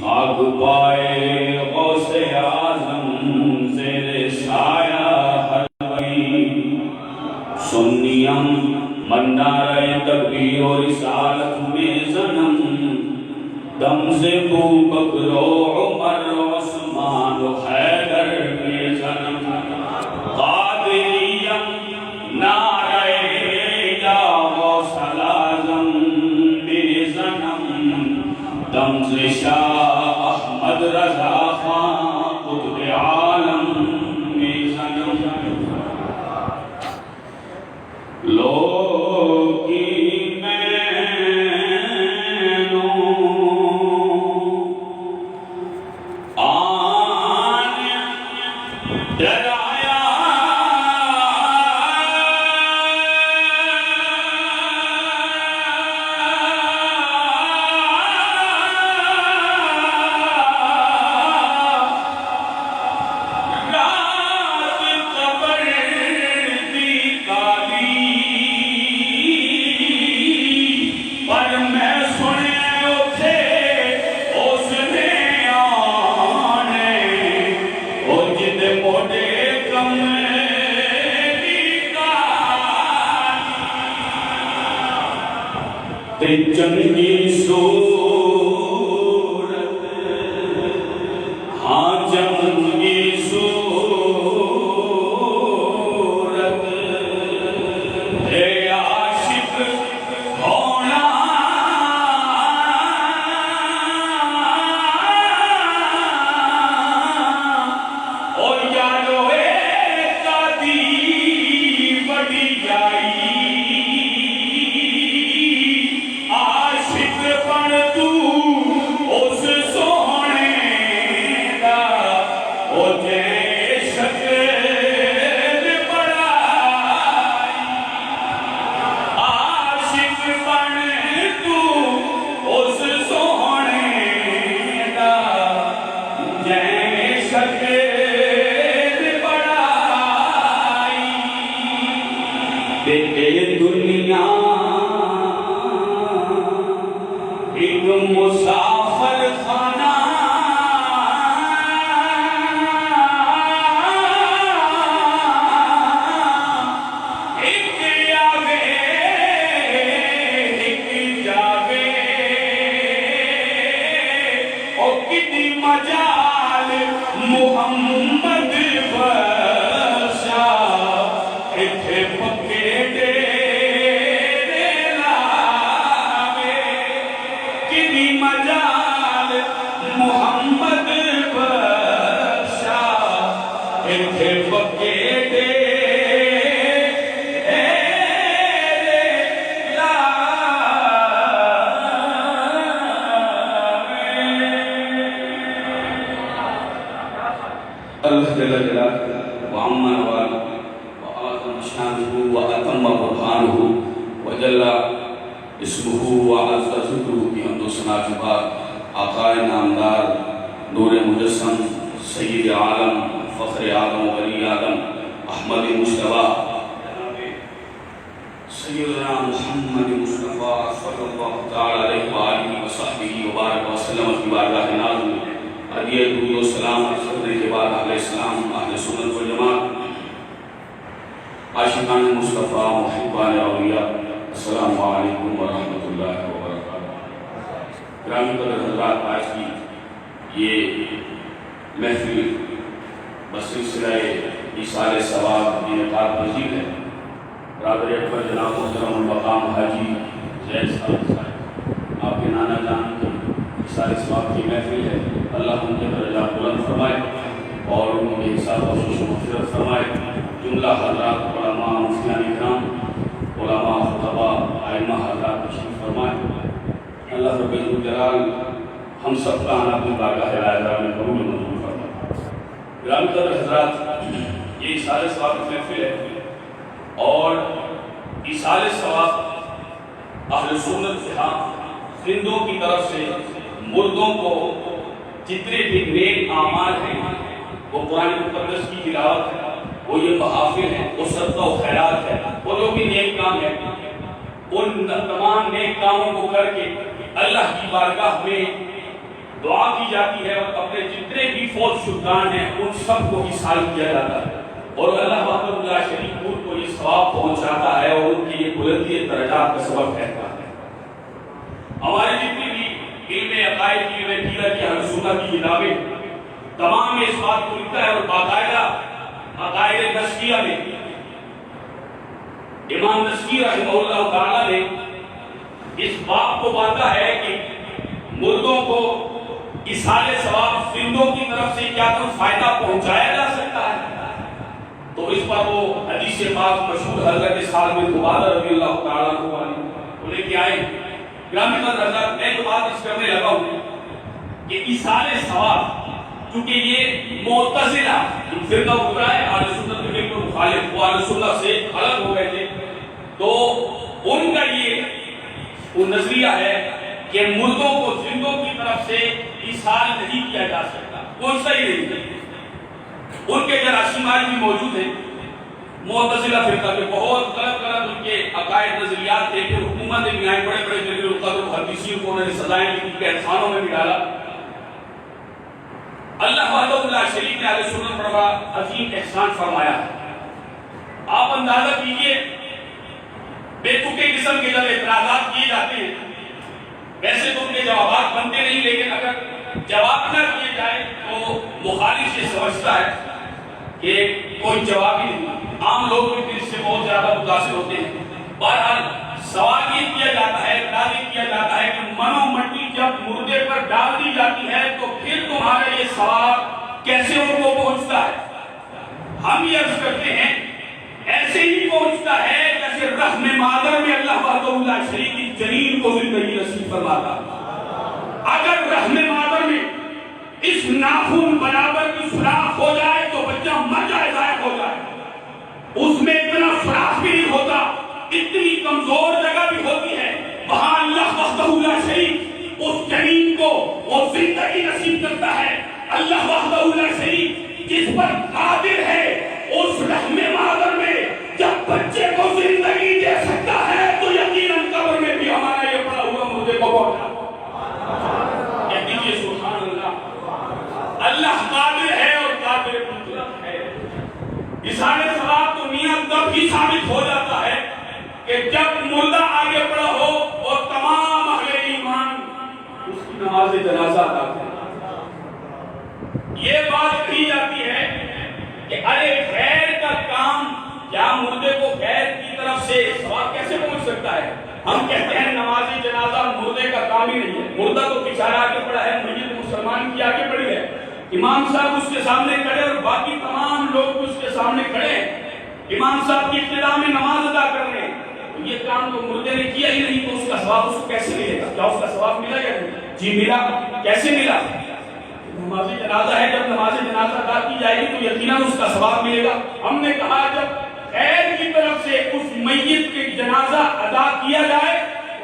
خاک پائے غوث اعظم زیر سایہ حلوی سنیم منارہ تکبیر و رسالت میں زنم دم سے بو بکر و عمر و عثمان و حیدر میں زنم قادریم نعرہ یا غوث الاعظم میں زنم دم سے شاہ احمد رضا خان قطب عالم میں زنم لوکی مینوں آن ڈرایا رات قبر دی کالی پر میں سنے اٹھے اس نے آنے او جد موڑے کم دی کالی تے چنگی صورت ہاں چنگی صورت اے عاشق ہونا او یارو اے قادی بڑی جائی عاشق بن تو اس سونے دا او جے شکل بڑائی عاشق بن تو اس سونے دا جے شکل بڑائی تے اے دنیا ایک مسافر خانہ ایک آوے ایک جاوے او کتنی مجال محمد بخشا ایتھے پکے ڈیرے لاوے کتنی مجال محمد بخشا ایتھے پکے ڈیرے وعم نواله وأعظم شانه وأتم برهانه وجل اسمه وعز ذكره بحمد و ثنا کے بعد آقائے نامدار نور مجسم سید عالم فخر آدم ولی آدم احمد مصطفیٰ سیدنا محمد مصطفیٰ صلی اللہ تعالی علیہ وآلہ وصحبہ وبارک وسلم کی بارگاہ ناز میں ہدیہ درود و سلام عرض کرنے کے بعد اہل اسلام اہل سنت و جماعت عاشقان مصطفیٰ محبان اولیاء السلام علیکم ورحمۃ اللہ وبرکاتہ۔ گرامی قدر حضرات، آج کی یہ محفل بسلسلہ ایصال ثواب انعقاد پذیر ہے۔ برادر اکبر جناب محترم المقام حاجی زید صاحب آپ کے نانا جان کی ایصال ثواب کی محفل ہے۔ اللہ ان کے درجات بلند فرمائے اور ان کے حساب بخشش و مغفرت فرمائے۔ جملہ حضرات علماء مفتیان اکرام علماء خطباء ائمہ حضرات تشریف فرمائے۔ اللہ رب الجلال ہم سب کا آنا اپنی بارگاہ عالیہ میں قبول و منظور فرمائے۔ گرامی قدر حضرات، یہ ایصال ثواب کی محفل ہے اور ایصال ثواب اہل سنت سے زندوں کی طرف سے مردوں کو جتنے بھی نیک اعمال ہیں، وہ قرآن مقدس کی تلاوت ہے، وہ یہ محافل ہیں، وہ صدقہ و خیرات ہے، وہ جو بھی نیک کام ہے، ان تمام نیک کاموں کو کر کے اللہ کی بارگاہ میں دعا کی جاتی ہے اور اپنے جتنے بھی فوت شدگان ہیں ان سب کو ایصال کیا جاتا ہے اور اللہ وحدہ لا شریک کو یہ ثواب پہنچاتا ہے اور ان کی یہ بلندی درجات کا سبب ٹھہرتا ہے۔ ہماری جتنی بھی علم عقائد کی علم عقیدہ کی اہل سنت کی کتابیں تمام میں اس بات کو لکھتا ہے اور باقاعدہ عقائد نسکیہ میں امام نسکی رحمہ اللہ تعالی نے اس بات کو باندھا ہے کہ مردوں کو ایصال ثواب زندوں کی طرف سے کیا کوئی فائدہ پہنچایا جا سکتا ہے؟ تو اس پر وہ حدیث پاک مشہور حضرت سعد بن عبادہ رضی اللہ تعالیٰ عنہ وہ لے کے آئے۔ گرامی قدر حضرات، میں تو بات اس کرنے لگا ہوں کہ ایصال ثواب کیونکہ یہ معتزلہ فرقہ گزرا ہے، اہل سنت کے بالکل مخالف، وہ اہل سنت سے الگ ہو گئے تھے، تو ان کا یہ وہ نظریہ ہے کہ مردوں کو زندوں کی طرف سے ایصال نہیں کیا جا سکتا، کوئی صحیح نہیں ہے۔ ان کے جراثیم آج بھی موجود ہیں۔ معتزلہ فرقہ کے بہت غلط ان کے عقائد نظریات تھے کہ حکومت میں آئے، بڑے بڑے جلیل القدر محدثین کو انہوں نے سزائیں دی، قید خانوں میں بھی ڈالا۔ اللہ وحدہ لا شریک نے اہل سنت پر بڑا عظیم احسان فرمایا۔ آپ اندازہ کیجئے بے تکے قسم کے جب اعتراضات کیے جاتے ہیں، ویسے تو ان کے جوابات بنتے نہیں، لیکن اگر جواب نہ دیے جائے تو مخالف یہ سمجھتا ہے کہ کوئی جواب ہی نہیں۔ عام لوگ بھی اس سے بہت زیادہ متاثر ہوتے ہیں۔ بہرحال سوال یہ کیا جاتا ہے، اعتراض یہ کیا جاتا ہے کہ منو مٹی جب مردے پر ڈال دی جاتی ہے تو پھر تمہارا یہ سوال کیسے ان کو پہنچتا ہے؟ ہم یہ عرض کرتے ہیں ایسے ہی پہنچتا ہے جیسے رحم مادر میں اللہ وحدہ لا شریک کی جنین کو زندگی نصیب فرماتا۔ اگر رحم مادر میں اس ناخن برابر کی سوراخ ہو جائے تو بچہ مر جائے، ضائع ہو جائے۔ اس میں اتنا سوراخ بھی نہیں ہوتا، اتنی کمزور جگہ بھی ہوتی ہے، وہاں اللہ وحدہ لا شریک اس جنین کو وہ زندگی نصیب کرتا ہے۔ اللہ وحدہ لا شریک جس پر قادر ہے اس رحم مادر میں جب بچے کو زندگی دے سکتا ہے تو یقیناً قبر میں بھی ہمارا یہ پڑا ہوا مردے کو پہنچا۔ کہتے سبحان اللہ، اللہ قادر ہے اور قادر مطلق ہے۔ ایصال ثواب تو میاں تب ہی ثابت ہو جاتا ہے کہ جب مردہ آگے پڑا ہو اور تمام اہل ایمان اس کی نماز جنازہ ادا کریں۔ یہ بات کہی جاتی ہے کہ ارے خیر کا کام، کیا مردے کو خیر کی طرف سے ثواب کیسے پہنچ سکتا ہے؟ ہم کہتے ہیں نماز جنازہ مردے کا کام ہی نہیں ہے، مردہ تو بیچارہ آگے پڑا ہے، میت مسلمان کی آگے پڑی ہے، امام صاحب اس کے سامنے کھڑے اور باقی تمام لوگ اس کے سامنے کھڑے ہیں، امام صاحب کی ابتدا میں نماز ادا کر رہے ہیں، تو یہ کام تو مردے نے کیا ہی نہیں، تو اس کا ثواب اس کو کیسے ملے گا؟ کیا اس کا ثواب ملا یا نہیں؟ جی ملا۔ کیسے ملا؟ نماز جنازہ ہے، جب نماز جنازہ ادا کی جائے گی تو یقیناً اس کا ثواب ملے گا. ہم نے کہا جب خیر کی طرف سے اس میت کے جنازہ ادا کیا جائے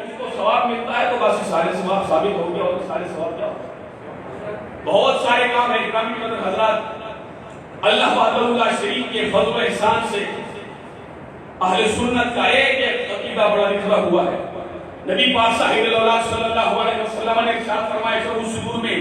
اس کو ثواب ملتا ہے تو بس سارے ثواب ثابت ہو گیا. اور سارے ثواب کیا ہوتے ہیں؟ بہت سارے کام ہیں. اکرامی قدر حضرات، اللہ وحدہ شریف کے فضل و احسان سے اہل سنت کا ایک عقیدہ بڑا نکھرا ہوا ہے. نبی پاک صاحب صلی اللہ علیہ وسلم نے ارشاد فرمایا شرح الصدور میں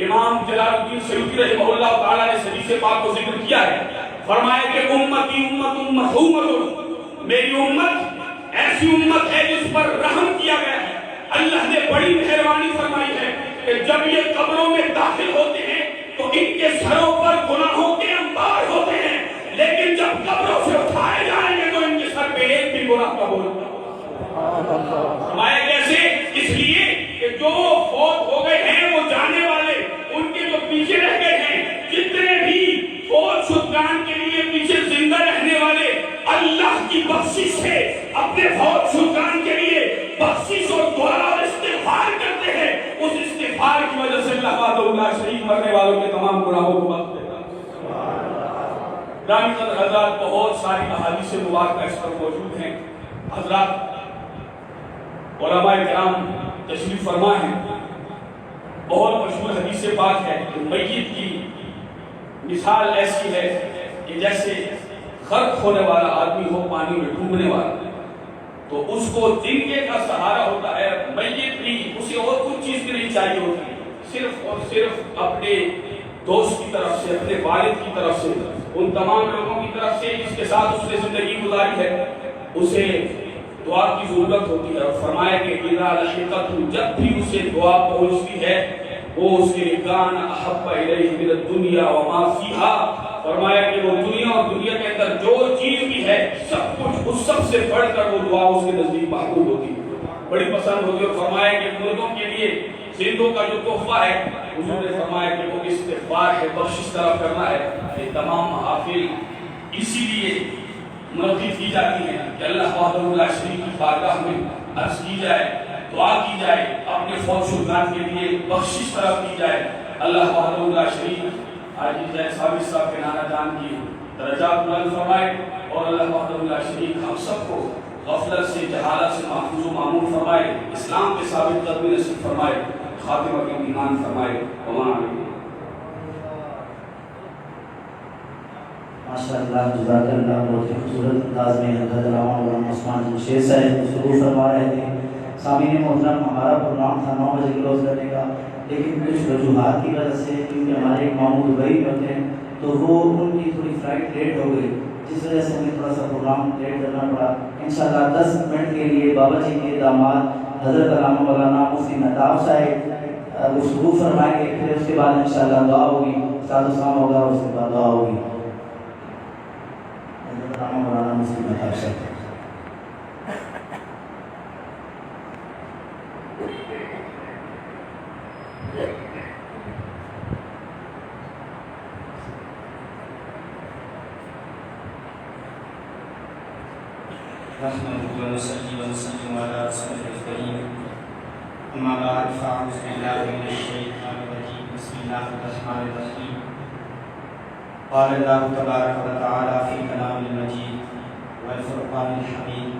امام جلال الدین سیوطی رحمہ اللہ تعالی نے حدیث پاک کو ذکر کیا ہے. فرمایا کہ امتی امت مرحومۃ، میری امت ایسی امت ہے جس پر رحم کیا گیا ہے. اللہ نے بڑی مہربانی فرمائی ہے کہ جب یہ قبروں میں داخل ہوتے ہیں تو ان کے سروں پر گناہوں کے انبار ہوتے ہیں، لیکن جب قبروں سے اٹھائے جائیں گے تو ان کے سر پہ ایک بھی گناہ کا بوجھ نہیں. فرمایا کیسے؟ اس لیے کہ جو فوت ہو گئے ہیں وہ جانے والے، ان کے جو پیچھے رہ گئے ہیں، جتنے بھی فوت شدگان کے لیے پیچھے زندہ رہنے والے اللہ کی بخشش سے اپنے فوت شدگان کے لیے بخشش اور دعا اور استغفار کرتے ہیں. اس استغفار کی وجہ سے اللہ وحدہ شریف مرنے والوں کے تمام گناہوں کو معاف کرتا ہے. گرامی قدر حضرات، بہت ساری احادیث مبارکہ اس پر موجود ہیں. حضرات علماء کرام تشریف فرما ہیں. بہت مشہور حدیث پاک ہے کہ میت کی مثال ایسی ہے کہ جیسے غرق ہونے والا آدمی ہو، پانی میں ڈوبنے والا، تو اس کو تنکے کا سہارا ہوتا ہے. میت بھی اسے اور کچھ چیز بھی نہیں چاہیے ہوتی، صرف اور صرف اپنے دوست کی طرف سے، اپنے والد کی طرف سے، ان تمام لوگوں کی طرف سے جس کے ساتھ اس نے زندگی گزاری ہے، اسے دعا کی ضرورت ہوتی ہے. اور فرمایا کہ اذا لحقت، جب بھی اسے دعا پہنچتی ہے وہ اس کے کان احب الیہ من الدنیا وما فیہا. فرمایا کہ وہ دنیا اور دنیا کے اندر جو چیز بھی ہے سب کچھ، اس سب سے بڑھ کر وہ دعا اس کے نزدیک محبوب ہوتی ہے، بڑی پسند ہوتی ہے. اور فرمایا کہ مردوں کے لیے زندوں کا جو تحفہ ہے، حضور نے فرمایا کہ وہ استغفار ہے، بخشش طلب کرنا ہے. یہ تمام محافل اسی لیے منعقد کی جاتی ہیں کہ اللہ وحدہ شریف کی بارگاہ میں عرض کی جائے، دعا کی جائے، اپنے فوت شدگان کے لیے بخشش طلب کی جائے. اللہ وحدہ شریف آج ثابت صاحب کے نانا جان کی درجات بلند فرمائے اور اللہ وحدہ شریف ہم سب کو غفلت سے، جہالت سے محفوظ و معمول فرمائے، اسلام کے ثابت قدمی نصیب فرمائے، خاتمہ کے ایمان فرمائے. ماشاءاللہ، جزاک اللہ. بہت ہی خوبصورت انداز میں حضرت علامہ مولانا عثمان شیر صاحب گفتگو فرما رہے تھے. سامعین محترم، ہمارا پروگرام تھا 9 بجے کلوز کرنے کا، لیکن کچھ وجوہات کی وجہ سے، کیونکہ ہمارے ایک ماموں دبئی میں ہوتے ہیں تو وہ ان کی تھوڑی فلائٹ لیٹ ہو گئی، جس وجہ سے ہمیں تھوڑا سا پروگرام لیٹ کرنا پڑا. انشاءاللہ 10 منٹ کے لیے بابا جی کے داماد حضرت علامہ مولانا مفتی مہتاب صاحب گفتگو فرمائیں گے، پھر اس کے بعد انشاءاللہ دعا ہوگی، استاد اسلام ہوگا اور اس کے بعد دعا ہوگی. حضرت علامہ مولانا مفتی مہتاب صاحب. نحمده ونصلي ونسلم على رسوله الكريم. أما بعد فأعوذ بالله من الشيطان الرجيم. بسم الله الرحمن الرحيم. قال الله تبارك وتعالى في كلام المجيد والفرقان الحميد: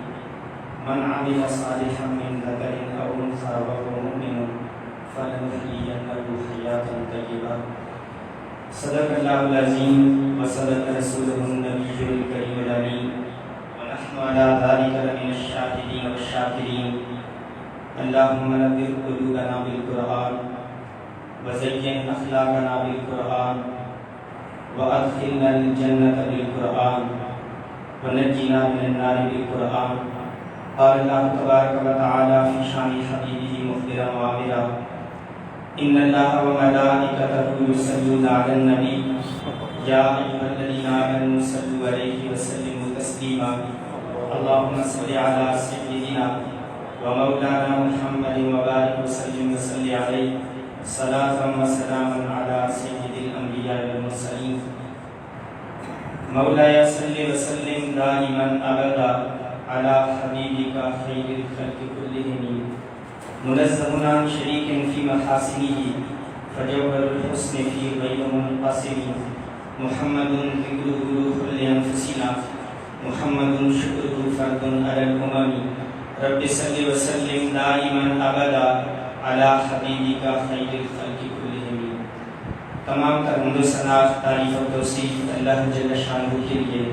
من عمل صالحا من ذكر أو أنثى وهو مؤمن فلنحيينه حياة طيبة. صدق الله العظيم وصدق رسوله النبي الكريم الأمين. ونحن على ذلك لمن الشاهدين والشاكرين. اللهم نبر قلوبنا بالقرآن وزين أخلاقنا بالقرآن وأدخلنا الجنة بالقرآن ونجنا من النار بالقرآن. قال الله تبارك وتعالى في شان حبيبه مخبرا وعامرا: إن الله وملائكته يصلون على النبي يا أيها الذين آمنوا صلوا عليه وسلموا تسليما. اللهم صل على سيدنا ومولانا محمد وبارك وسلم وصل عليه صلاة وسلاما على سيد الأنبياء والمرسلين. مولاي صل وسلم دائما أبدا على حبيبك خير الخلق كلهم منزه عن شريك في محاسنه فجوهر الحسن في غير منقسم محمد ذكره كل أنفسنا محمد شكره فرد على الأمم رب صل وسلم دائما أبدا على حبيبك خير الخلق كلهم. تمام تر حمد و ثنا تعریف و توصیف اللہ جل شانہ کے لیے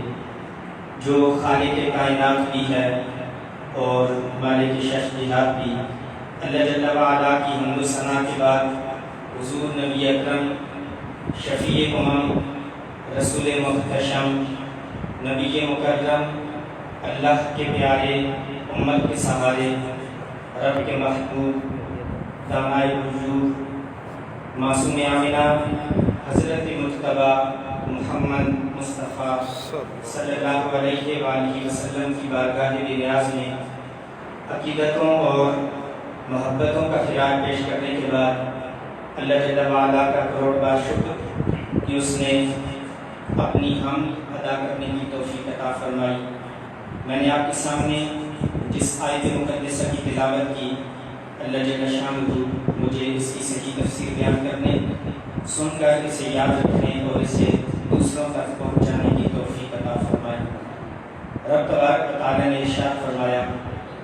جو خالق کائنات بھی ہے اور مالک شش جہات بھی. اللہ جل وعلا کی حمد و ثنا کے بعد حضور نبی اکرم شفیع امم رسول محتشم نبی مکرم اللہ کے پیارے امت کے سہارے رب کے محبوب دانائے وجود معصوم آمنہ حضرت مجتبیٰ محمد مصطفیٰ صلی اللہ علیہ وآلہ وسلم کی بارگاہ بے نیاز میں عقیدتوں اور محبتوں کا خراج پیش کرنے کے بعد اللہ جل وعلا کا کروڑ بار شکر کہ اس نے اپنی حمد ادا کرنے کی توفیق عطا فرمائی. میں نے آپ کے سامنے جس آیت مقدسہ کی تلاوت کی اللہ جل شانہ مجھے اس کی صحیح تفسیر بیان کرنے سن کر اسے یاد رکھنے اور اسے دوسروں تک پہنچانے کی توفیق عطا فرمائے. رب تبارک و تعالی نے ارشاد فرمایا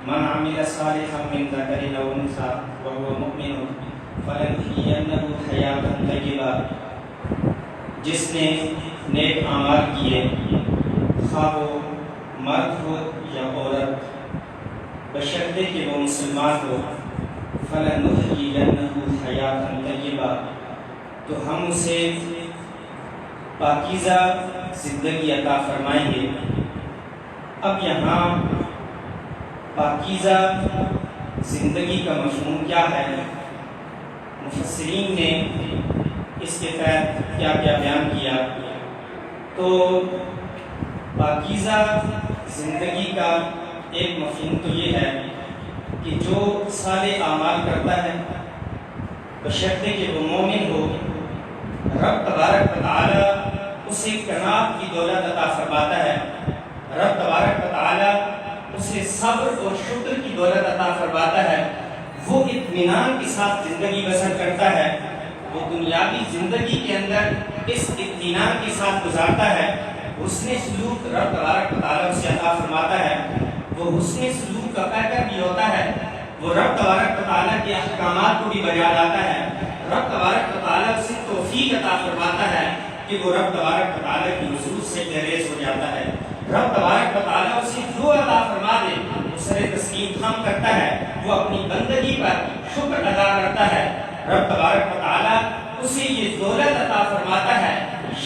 من عمل صالحا من ذکر او انثى وهو مؤمن فلنحيينه حیاة طیبہ. جس نے نیک اعمال کیے خواہ وہ مرد ہو یا عورت بشرطے کہ وہ مسلمان ہو فلنحيينه حیاة طیبہ تو ہم اسے پاکیزہ زندگی عطا فرمائیں گے. اب یہاں پاکیزہ زندگی کا مفہوم کیا ہے؟ مفسرین نے اس کے تحت کیا کیا بیان کیا. تو پاکیزہ زندگی کا ایک مفہوم تو یہ ہے کہ جو صالح اعمال کرتا ہے بشرطے کہ وہ مومن ہو رب تبارک و تعالی اسے قناعت کی دولت عطا فرماتا ہے. رب تبارک و تعالی اسے صبر اور شکر کی دولت عطا فرماتا ہے. وہ اطمینان کے ساتھ زندگی بسر کرتا ہے. وہ دنیاوی زندگی کے اندر اس اطمینان کے ساتھ گزارتا ہے. حسن سلوک رب تبارک و تعالی اسے عطا فرماتا ہے. وہ حسن سلوک کا پیکر بھی ہوتا ہے. وہ رب تبارک و تعالی کے احکامات کو بھی بجا لاتا ہے. رب تبارک و تعالی اسے توفیق عطا فرماتا ہے کہ وہ رب تبارک و تعالی کی حضور سے گریز ہو جاتا ہے. رب تبارک و تعالی اسے جو عطا فرما دے وہ سر تسلیم خم کرتا ہے. وہ اپنی بندگی پر شکر ادا کرتا ہے. رب تبارک و تعالی اسے یہ دولت عطا فرماتا ہے.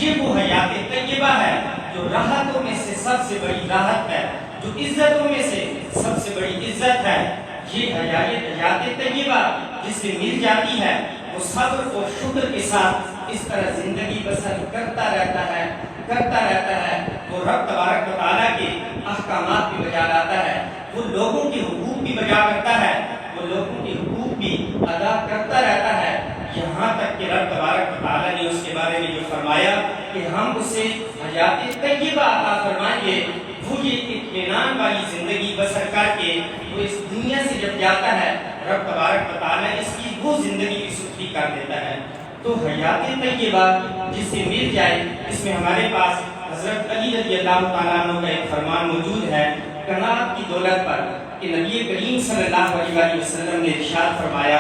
یہ وہ حیات طیبہ ہے جو راحتوں میں سے سب سے بڑی راحت ہے, جو عزتوں میں سے سب سے بڑی عزت ہے. یہ حیات طیبہ جس سے مل جاتی ہے وہ صبر اور شکر کے ساتھ اس طرح زندگی بسر کرتا رہتا ہے. وہ رب تبارک و تعالیٰ کے احکامات بھی بجا لاتا ہے. وہ لوگوں کے حقوق بھی بجا کرتا ہے. وہ لوگوں کے حقوق بھی ادا کرتا رہتا ہے. یہاں تک کہ رب تبارک و تعالیٰ نے اس کے بارے میں جو فرمایا کہ ہم اسے حیات طیبہ عطا فرمائیں گے, وہ یہ اطمینان والی زندگی بسر کر کے وہ اس دنیا سے جب جاتا ہے رب تبارک و تعالیٰ اس کی وہ زندگی بھی سکھی کر دیتا ہے. تو حیات طیبہ جس سے مل جائے, اس میں ہمارے پاس حضرت علی رضی اللہ تعالیٰ عنہ کا ایک فرمان موجود ہے قناعت کی دولت پر کہ نبی کریم صلی اللہ علیہ وسلم نے ارشاد فرمایا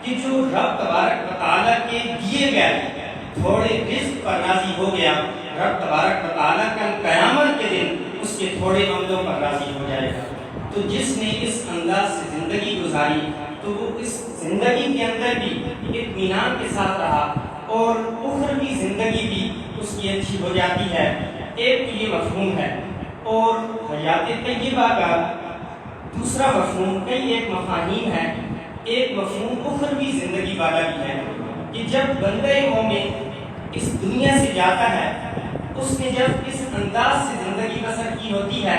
کہ جو رب تبارک و تعالیٰ کے دیے گئے تھوڑے رزق پر راضی ہو گیا, رب تبارک و تعالیٰ کل قیامت کے دن اس کے تھوڑے عملوں پر راضی ہو جائے گا. تو جس نے اس انداز سے زندگی گزاری تو وہ اس زندگی کے اندر بھی اطمینان کے ساتھ رہا اور اخروی زندگی بھی اس کی اچھی ہو جاتی ہے. ایک تو یہ مفہوم ہے. اور حیات طیبہ کا دوسرا مفہوم, کئی ایک مفاہیم ہے. ایک مفہوم اخروی زندگی والا بھی ہے کہ جب بندہ مومن اس دنیا سے جاتا ہے, اس نے جب اس انداز سے زندگی بسر کی ہوتی ہے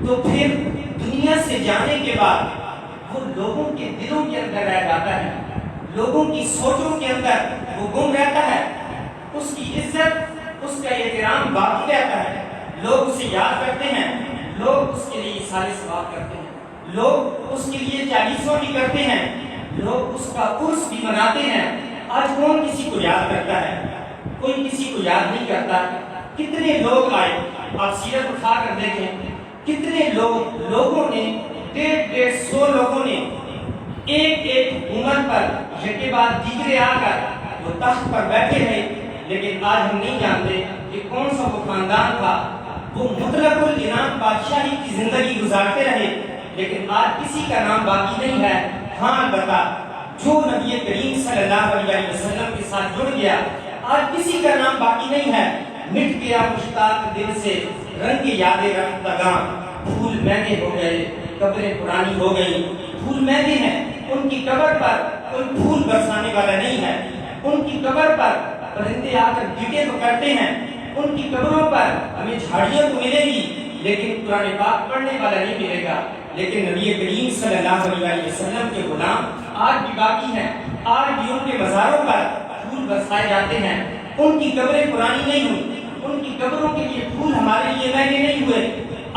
تو پھر دنیا سے جانے کے بعد وہ لوگوں کے دلوں کے اندر رہ جاتا ہے, لوگوں کی سوچوں کے اندر وہ گم رہتا ہے. اس کی عزت, اس کا احترام باقی رہتا ہے. لوگ اسے یاد کرتے ہیں, لوگ اس کے لیے اظہار ثواب کرتے ہیں, لوگ اس کے لیے چالیسواں بھی کرتے ہیں, لوگ اس کا عرس بھی مناتے ہیں. آج کون کسی کو یاد کرتا ہے؟ کوئی کسی کو یاد نہیں کرتا۔ کتنے لوگ آئے، آپ سیرت اٹھا کر دیکھیں، کتنے لوگوں نے 150 لوگوں نے ایک حکومت پر یکے بعد دیگرے آ کر وہ تخت پر بیٹھے ہیں، لیکن آج ہم نہیں جانتے کہ کون سا وہ خاندان تھا۔ وہ مطلق العنان بادشاہی کی زندگی گزارتے رہے، لیکن آج کسی کا نام باقی نہیں ہے۔ ہاں البتہ جو نبی کریم صلی اللہ علیہ وسلم کے ساتھ جڑ گیا، آج کسی کا نام باقی نہیں ہے۔ مٹ گیا مشتاق دل سے رنگ یاد رفتگاں، پھول مہنگے ہو گئے، قبریں پرانی ہو گئی۔ پھول مہنگے ہیں، ان کی قبر پر کوئی پھول برسانے والا نہیں ہے۔ ان کی قبر پر پرندے آ کر گیٹے تو کرتے ہیں، ان کی قبروں پر ہمیں جھاڑیاں تو ملے گی لیکن قرآن پاک پڑھنے والا نہیں ملے گا۔ لیکن نبی کریم صلی اللہ علیہ وسلم کے غلام آج بھی باقی ہیں، آج بھی ان کے مزاروں پر پھول برسائے جاتے ہیں۔ ان کی قبریں پرانی نہیں ہوئی، ان کی قبروں کے لیے پھول ہمارے لیے مہنگے نہیں ہوئے،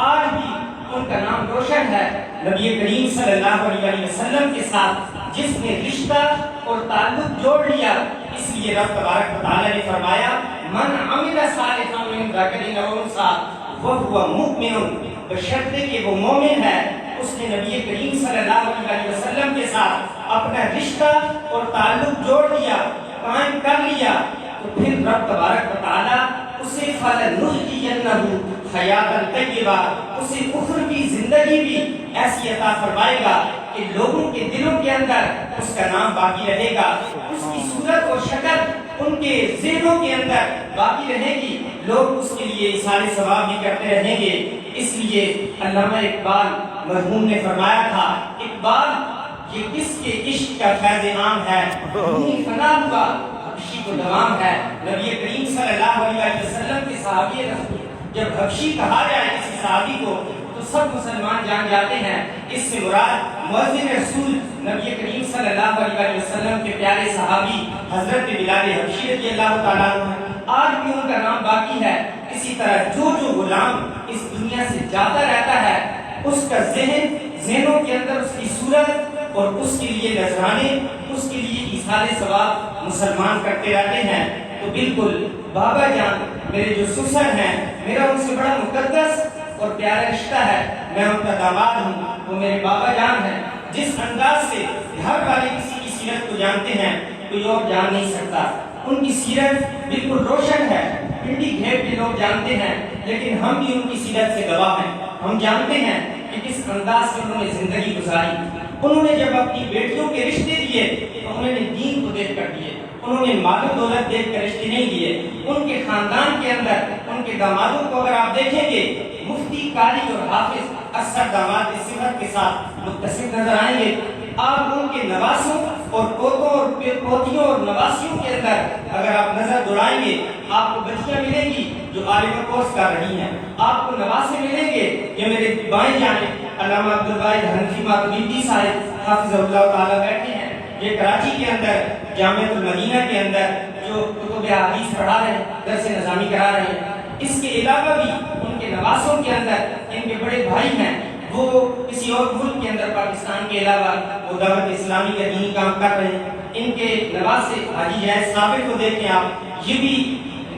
آج بھی ان کا نام روشن ہے۔ نبی کریم صلی اللہ علیہ وسلم کے ساتھ جس نے رشتہ اور تعلق جوڑ لیا، اس لیے رب تبارک و تعالی نے فرمایا من عمل صالحا من ذکر او انثی وهو مؤمن، بشرطے کہ وہ مومن ہے۔ اس نے نبی کریم صلی اللہ علیہ وسلم کے ساتھ اپنا رشتہ اور تعلق جوڑ لیا، قائم کر لیا، تو پھر رب تبارک و تعالی اسے فَلَنُحْيِيَنَّهُ حَيَاةً طَيِّبَةً، اسے اخروی زندگی بھی ایسی عطا فرمائے گا کہ لوگوں کے دلوں کے اندر اس کا نام باقی رہے گا، اس کی صورت اور شکل ان کے ذہنوں کے اندر باقی رہے گی، لوگ اس کے لیے اظہار ثواب بھی کرتے رہیں گے۔ اس لیے علامہ اقبال مرحوم نے فرمایا تھا، اقبال یہ کس کے عشق کا فیض عام ہے، خونی فنا ہوا حبشی کو دوام ہے۔ نبی کریم صلی اللہ علیہ وسلم کے صحابی رسول جب حبشی کہا جائے کسی صحابی کو تو سب مسلمان جان جاتے ہیں۔ اس سے مراد مؤذن رسول نبی کریم صلی اللہ علیہ وسلم کے پیارے صحابی حضرت بلال حبشی رضی اللہ تعالیٰ عنہ، آج بھی ان کا نام باقی ہے۔ اسی طرح جو غلام اس دنیا سے جاتا رہتا ہے، اس کا ذہنوں کے اندر اس کی صورت اور اس کے لیے نذرانے، اس کے لیے اظہار ثواب مسلمان کرتے رہتے ہیں۔ تو بالکل بابا جان میرے جو سسر ہیں، میرا ان سے بڑا مقدس اور پیارا رشتہ ہے، میں ان کا داماد ہوں، وہ میرے بابا جان ہیں۔ جس انداز سے گھر والے کسی کی سیرت کو جانتے ہیں کوئی اور جان نہیں سکتا۔ ان کی سیرت بالکل روشن ہے، پنڈی گھیٹ کے لوگ جانتے ہیں، لیکن ہم بھی ان کی سیرت سے گواہ ہیں۔ ہم جانتے ہیں کہ کس انداز سے انہوں نے زندگی گزاری۔ انہوں نے جب اپنی بیٹیوں کے رشتے دیے تو انہوں نے دین کو دیکھ کر دیے، انہوں نے مال و دولت دیکھ کر رشتے نہیں دیے۔ ان کے خاندان کے اندر ان کے دامادوں کو اگر آپ دیکھیں گے، مفتی، قاری اور حافظ اکثر داماد کی صفت کے ساتھ متصف نظر آئیں گے۔ آپ ان کے نواسوں اور پوتوں اور پوتیوں اور نواسیوں کے اندر اگر آپ نظر دوڑائیں گے، آپ کو بچیاں ملیں گی جو عالم کورس کر رہی ہیں، آپ کو نواسے ملیں گے۔ یہ میرے بائیں جانب علامہ عبدالواحد حنفی ماتریدی صاحب حافظ اللہ تعالیٰ بیٹھے ہیں، یہ کراچی کے اندر جامعۃ المدینہ کے اندر جو کتب حدیث پڑھا رہے ہیں، درس نظامی کرا رہے ہیں۔ اس کے علاوہ بھی ان کے نواسوں کے اندر ان کے بڑے بھائی ہیں، وہ کسی اور ملک کے اندر پاکستان کے علاوہ وہ دعوت اسلامی کا دینی کام کر رہے ہیں۔ ان کے نواسے حاجی جائز ثابت کو دیکھیں آپ، یہ بھی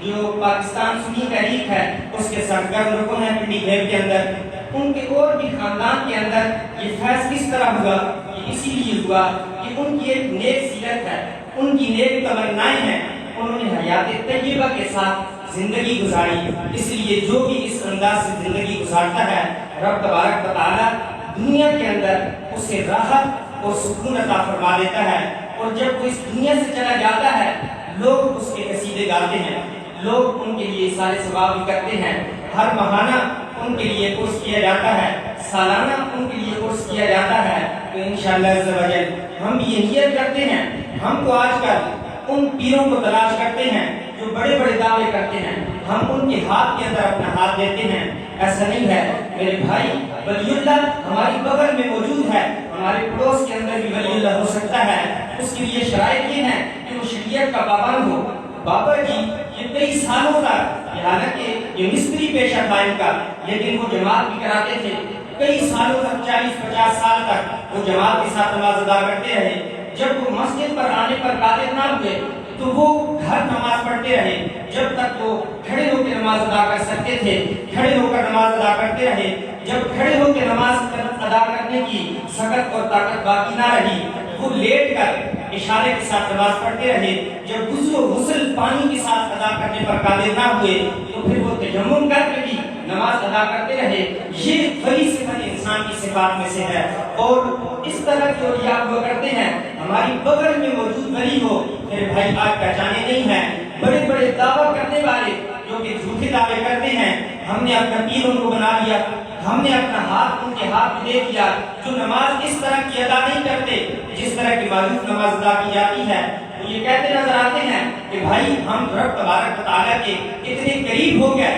جو پاکستان سنی تحریک ہے اس کے سرگرم رکن ہیں پنڈی گھیب کے اندر۔ ان کے اور بھی خاندان کے اندر یہ فیض کس طرح ہوا، یہ اسی لیے ہوا کہ ان کی ایک نیک سیرت ہے، ان کی نیک تمنائیں ہیں، انہوں نے حیات طیبہ کے ساتھ زندگی گزاری۔ اس لیے جو بھی اس انداز سے زندگی گزارتا ہے، رب تبارک و تعالی دنیا کے اندر اسے راحت اور سکون عطا فرما دیتا ہے، اور جب وہ اس دنیا سے چلا جاتا ہے لوگ اس کے قصیدے گاتے ہیں، لوگ ان کے لیے سارے ثواب بھی کرتے ہیں۔ ہر ماہانہ ان کے لیے کورس کیا جاتا ہے، سالانہ ان کے لیے کورس کیا جاتا ہے۔ تو انشاءاللہ عز و جل ہم بھی یہ نیت کرتے ہیں، ہم تو آج کل ان پیروں کو تلاش کرتے ہیں جو بڑے بڑے دعوے کرتے ہیں، ہم ان کے ہاتھ کے اندر اپنا ہاتھ دیتے ہیں، ایسا نہیں ہے۔ میرے بھائی ولی اللہ ہماری بغل میں موجود ہے، ہمارے پڑوس کے اندر بھی ولی اللہ ہو سکتا ہے، اس کے لیے شرائط یہ ہے کہ وہ شریعت کا پابند ہو۔ بابا جی یہ کئی سالوں تک، حالانکہ یہ مستری پیشہ تھا ان کا، لیکن وہ جماعت بھی کراتے تھے، کئی سالوں تک 40-50 سال تک وہ جماعت کے ساتھ نماز ادا کرتے رہے۔ جب وہ مسجد پر آنے پر قادر نہ ہوئے تو وہ گھر نماز پڑھتے رہے جب تک وہ کھڑے ہو کے نماز ادا کر سکتے تھے، کھڑے ہو کر نماز ادا کرتے رہے. جب کھڑے ہو کے نماز ادا کرنے کی سکت اور طاقت باقی نہ رہی، وہ لیٹ کر اشارے کے ساتھ نماز پڑھتے رہے. جب وضو و غسل پانی کے ساتھ ادا کرنے پر قادر نہ ہوئے تو پھر وہ تیمم کر کے بھی نماز ادا کرتے رہے. یہ بڑی صفت انسان کی صفات میں سے ہے. اور اس طرح کے اولیاء ہوا کرتے ہیں. ہماری بغل میں موجود ولی ہو میرے بھائی آج پہچانے نہیں ہیں، بڑے بڑے دعویٰ کرنے والے جو کہ جھوٹے دعوے کرتے ہیں. ہم نے اپنا پیر ان کو بنا لیا، ہم نے اپنا ہاتھ ان کے ہاتھ میں دے دیا، جو نماز اس طرح کی ادا نہیں کرتے جس طرح کی معروف نماز ادا کی جاتی ہے. تو یہ کہتے نظر آتے ہیں کہ بھائی ہم رب تبارک و تعالیٰ کے اتنے قریب ہو گئے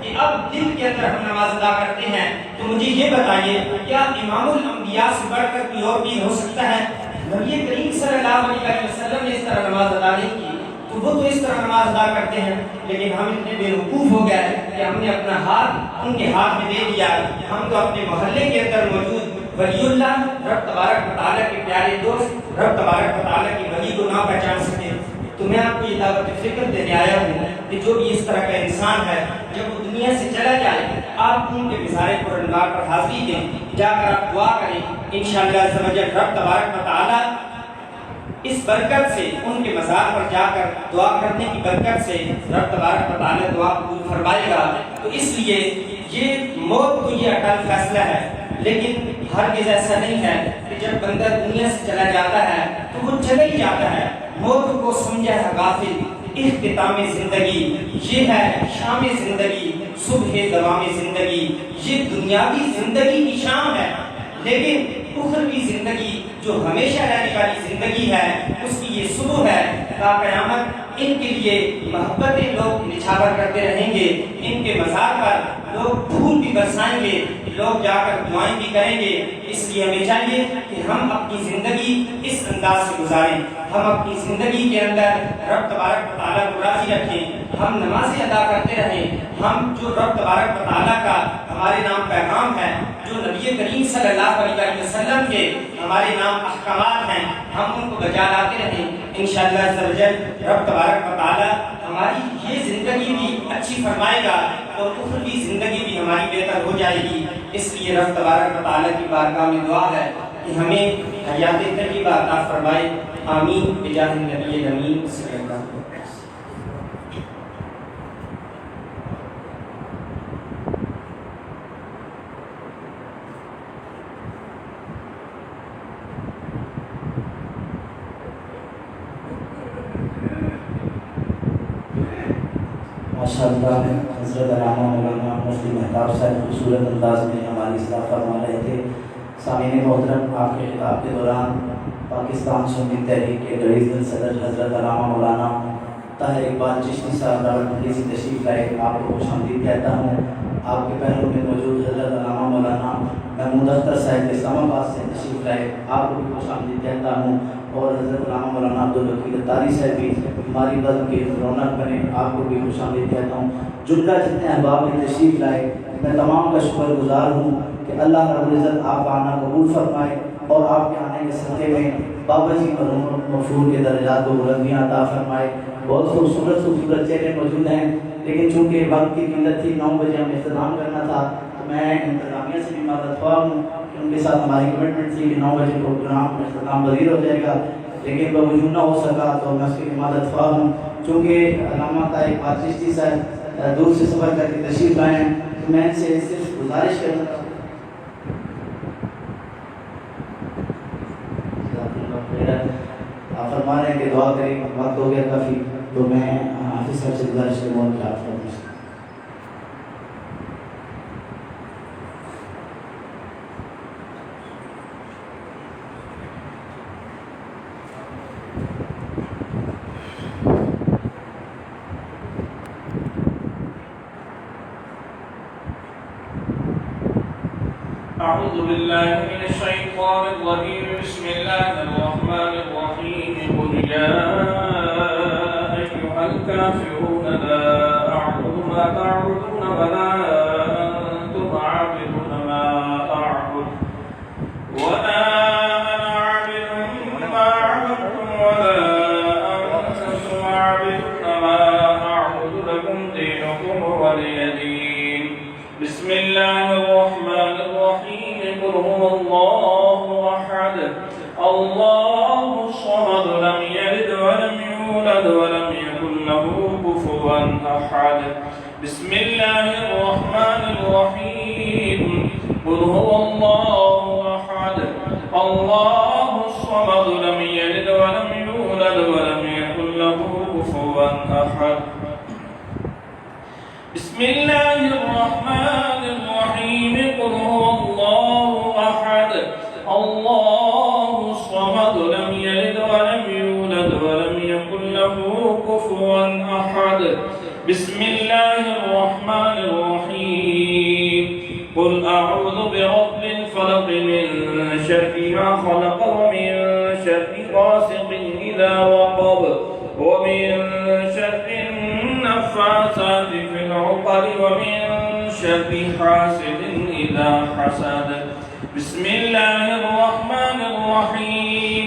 کہ اب دل کے اندر ہم نماز ادا کرتے ہیں. تو مجھے یہ بتائیے کیا امام الانبیاء سے بڑھ کر کوئی اور پیر ہو سکتا ہے؟ نبی کریم صلی اللہ علیہ وسلم نے اس طرح نماز ادا نہیں کی، تو وہ تو اس طرح نماز ادا کرتے ہیں. لیکن ہم اتنے بے وقوف ہو گئے کہ ہم نے اپنا ہاتھ ان کے ہاتھ میں دے دیا. ہم تو اپنے محلے کے اندر موجود ولی اللہ رب تبارک و تعالیٰ کے پیارے دوست رب تبارک و تعالیٰ کی ولی کو نہ پہچان سکے. تو میں آپ کو یہ دعوت فکر دینے آیا ہوں کہ جو بھی اس طرح کا انسان ہے جب وہ دنیا سے چلا جائے آپ ان کے مزار قرآن پر حاضری دیں، جا کر آپ دعا کریں. انشاءاللہ عز و جل رب تبارک و تعالیٰ اس برکت سے ان کے مزار پر جا کر دعا کرنے کی برکت سے رب تبارک و تعالیٰ دعا قبول فرمائے گا. تو اس لیے یہ موت تو یہ اٹل فیصلہ ہے، لیکن ہرگز ایسا نہیں ہے کہ جب بندہ دنیا سے چلا جاتا ہے تو وہ چلا ہی جاتا ہے. موت کو سمجھا ہے غافل، اختتام زندگی یہ ہے شام زندگی، صبح دوام زندگی. یہ دنیاوی زندگی کی شام ہے، لیکن اخروی زندگی جو ہمیشہ رہنے والی زندگی ہے اس کی یہ صبح ہے. تا قیامت ان کے لیے محبتیں لوگ نچھاور کرتے رہیں گے، ان کے مزار پر لوگ پھول بھی برسائیں گے، لوگ جا کر دعائیں بھی کریں گے. اس لیے ہمیں چاہیے کہ ہم اپنی زندگی اس انداز سے گزاریں، ہم اپنی زندگی کے اندر رب تبارک و تعالیٰ کو راضی رکھیں، ہم نمازیں ادا کرتے رہیں. ہم جو رب تبارک و تعالیٰ کا ہمارے نام پیغام ہے، جو نبی کریم صلی اللہ علیہ وسلم کے ہمارے نام احکامات ہیں، ہم ان کو بجا لاتے رہیں. انشاءاللہ عز و جل رب تبارک و تعالیٰ ہماری یہ زندگی بھی اچھی فرمائے گا اور اخروی زندگی بھی ہماری بہتر ہو جائے گی. اس لیے رب تبارک و تعالیٰ کی بارگاہ میں دعا ہے کہ ہمیں حیات طیبہ عطا فرمائے. آمین بجاہ النبی الامین صلی اللہ علیہ وسلم. ماشاءاللہ حضرت علامہ مولانا مفتی مہتاب صاحب خوبصورت انداز میں ہماری اصلاح فرما رہے تھے. سامعین محترم، آپ کے خطاب کے دوران پاکستان سنی تحریک کے گریز صدر حضرت علامہ مولانا طاہر اقبال چشتی صاحب راولپنڈی سے تشریف لائے. آپ کو خوش آمدید کہتا ہوں. آپ کے پہلو میں موجود حضرت علامہ مولانا محمود اختر صاحب اسلام آباد سے تشریف لائے. آپ کو بھی خوش آمدید کہتا ہوں. اور حضرت علامہ مولانا عبدالوکیل اتاری صاحب بھی ہماری بزم کے رونق بنے. آپ کو بھی خوش آمدید کہتا ہوں. جملہ جتنے احباب نے تشریف لائے میں تمام کا شکر گزار ہوں کہ اللہ رب العزت آپ کا آنا قبول فرمائے اور آپ کے آنے کے صدقے میں بابا جی مرحوم مغفور کے درجات کو بلندیاں عطا فرمائے. بہت خوبصورت چہرے موجود ہیں، لیکن چونکہ وقت کی قلت تھی 9 بجے ہمیں اختتام کرنا تھا تو میں انتظامیہ سے بھی معذرت خواہ ہوں کہ ان کے ساتھ ہماری کمٹمنٹ تھی کہ 9 بجے پروگرام اختتام پذیر ہو جائے گا، لیکن بوجود نہ ہو سکا تو میں اس کی معذرت خواہ ہوں. چونکہ علامہ طاہر اقبال چشتی صاحب دور سے سفر کر کے تشریف لائے ہیں تو میں ان سے صرف گزارش کرتا ہوں آپ فرما رہے ہیں کہ دعا کریں، وقت ہو گیا کافی، تو میں حافظ صاحب سے گزارش کروں گا کہ آپ فرمائیں. أعوذ بالله من الشيطان الرجيم. بسم الله الرحمن الرحيم. قل يا أيها الكافرون لا أعبد ما تعبدون ولا أنتم عابدون ما أعبد ولا أنا عابد ما يولد ولم يكن له كفوا أحد. بسم الله الرحمن الرحيم. قل هو الله أحد الله الصمد لم يلد ولم يولد ولم يكن له كفوا أحد. بسم الله الرحمن الرحيم. قل هو الله أحد الله الصمد لم يلد ولم يولد ولم يكن له كفوا أحد. بسم الله الرحمن الرحيم. قل أعوذ برب الفلق من شر ما خلق ومن شر غاسق إذا وقب ومن شر النفاثات في العقد ومن شر حاسد إذا حسد. بسم الله الرحمن الرحيم.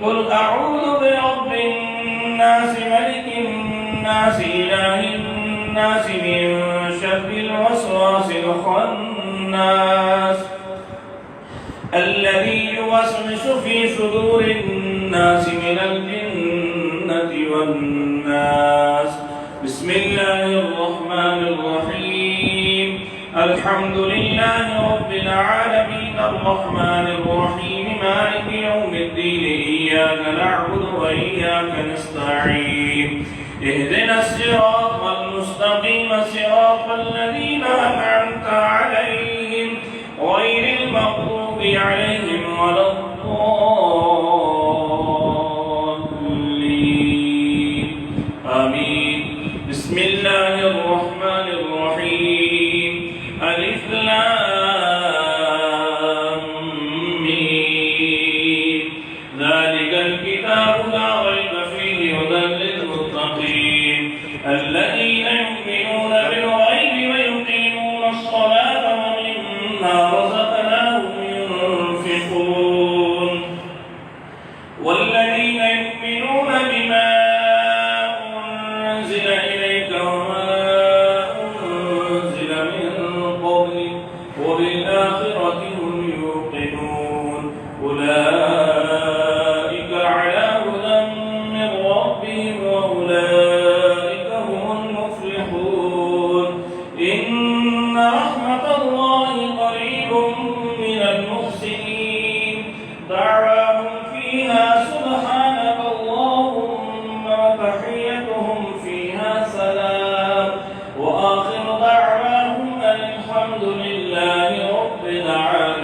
قل أعوذ برب الناس ملك الناس إله الناس من شر الوسواس الخناس الذي يوسوس في صدور الناس من الجنة والناس. بسم الله الرحمن الرحيم. الحمد لله رب العالمين الرحمن الرحيم مالك يوم الدين إياك نعبد وإياك نستعين اهدنا الصراط المستقيم صراط الذين أنعمت عليهم غير المغضوب عليهم ولا الضالين آمين. بسم الله الرحمن الرحيم. ألف لام ميم. ذلك الكتاب لا ريب فيه هدى للمتقين الذين يؤمنون بالغيب ويقيمون الصلاة ومما رزقناهم ينفقون والذين يؤمنون بما أنزل إليك وما أنزل من قبلك وبالآخرة هم يوقنون أولئك على هدى من ربهم وأولئك هم المفلحون. إن رحمة الله قريب من المحسنين. دعواهم فيها سبحانك اللهم وتحيتهم فيها سلام وآخر دعواهم أن الحمد لله رب العالمين.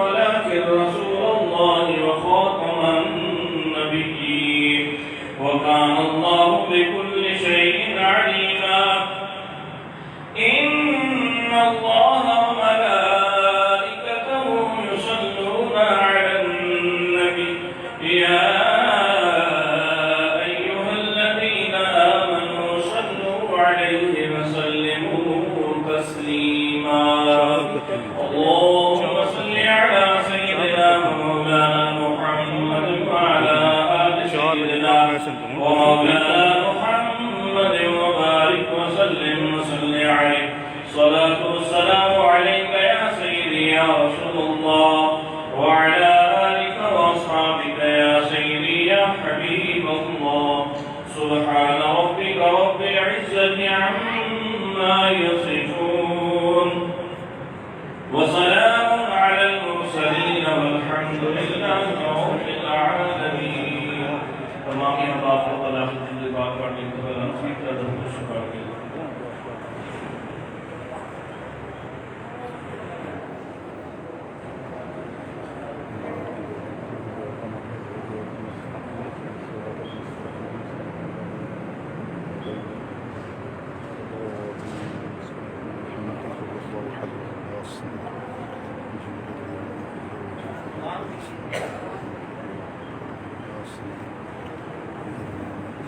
ولكن رسول الله وخاتم النبيين وكان الله بكل شيء عليما. إن الله وملائكته يصلون على النبي يا أيها الذين آمنوا صلوا عليه وسلموا تسليما. اللهم صل على سيدنا ومولانا محمد وعلى آل سيدنا ومولانا محمد وبارك وسلم وصل عليه. صلاة والسلام عليك يا سيدي يا رسول الله وعلى آلك وأصحابك يا سيدي يا حبيب الله. سبحان ربك رب العزة عما يصفون وسلام على المرسلين والحمد لله رب العالمين. تمام احباب کو اللہ کی بات پڑھنے کے بعد ہم سیکھ کر شکر کے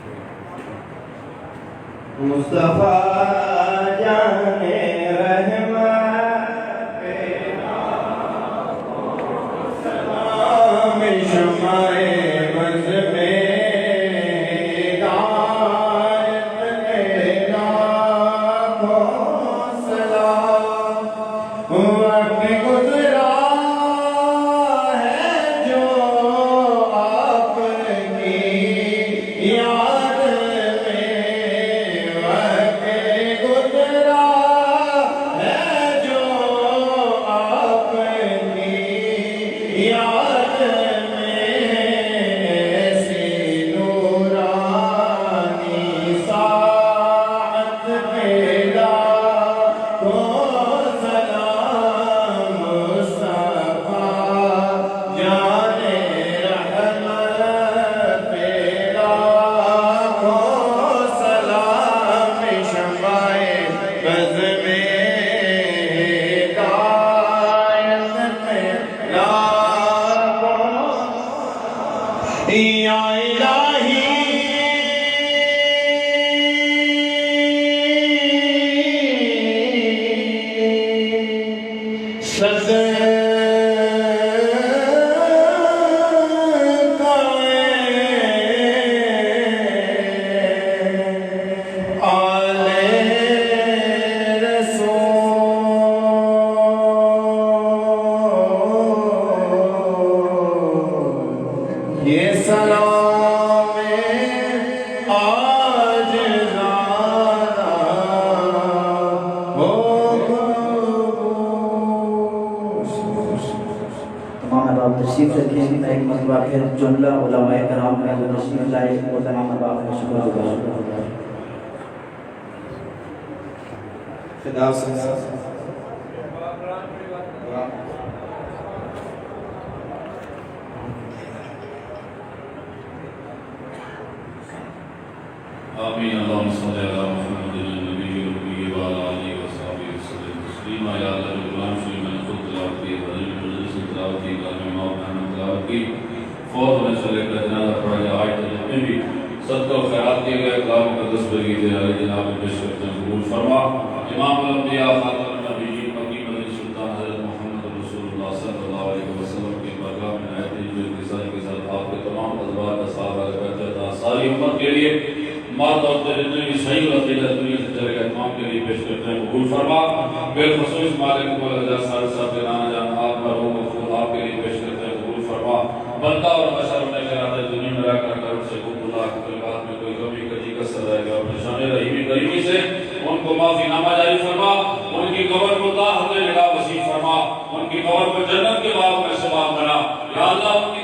Thank you. مصطفیٰ جانے رحمت سلام شمائے بز میں ہدایت میرا کو سلام وقت گزرا ہے جو آپ کی یاد میں وقت گزرا ہے جو آپ کی یاد میں ایسی نورانی ساعت پیدا کو سلام مصطفیٰ جانے رحمت پیدا کو سلام شمائے بز میں ہدایت پیدا کو یا الہی یہ سلام آج زیادہ ہو تمام احباب تشریف رکھیں. میں ایک مرتبہ پھر جملہ علماء کرام کا جو تشریف لائے وہ تمام احباب کا شکر گزار ہوں. خدا سے آمین. اللهم صل على محمد النبي الأمي وعلى آله وصحبه وسلم تسليما. يا الله القرآن شریف میں خود تلاوت کی، بدل مجلس تلاوت کی، کلام امام محمد تلاوت کی، فوت ہونے سے لے کر جنازہ پڑھا جائے آج تک میں بھی صدقہ و خیرات کیے گئے. کلام مقدس پر کی تیاری جناب بشر قبول فرما. امام الانبیاء خاتم النبیین مکی مدنی سلطان حضرت محمد رسول اللہ صلی اللہ علیہ وسلم کی بارگاہ میں آئے تھے جو کسان کے ساتھ آپ کے تمام ازواج صحابہ کا ساری امت کے لیے مات اور جتنے بھی صحیح وسیلہ دنیا سے چلے گئے تمام کے لیے پیش کرتے ہیں قبول فرما. بالخصوص مالک کو اللہ سارے صاحب کے نانا جان آپ پر ہو مغفور آپ کے لیے پیش کرتے ہیں قبول فرما. بندہ اور بشر ہونے کے ناطے دنیا میں رہ کر کرم سے خوب اللہ کی کلمات میں کوئی کمی کجی کسر رہے گا اپنے شان رحیمی کریمی سے ان کو معافی نامہ جاری فرما. ان کی قبر کو تا حد نگاہ وسیع فرما. ان کی قبر کو جنت کے باغ میں شباب بنا. یا اللہ ان کی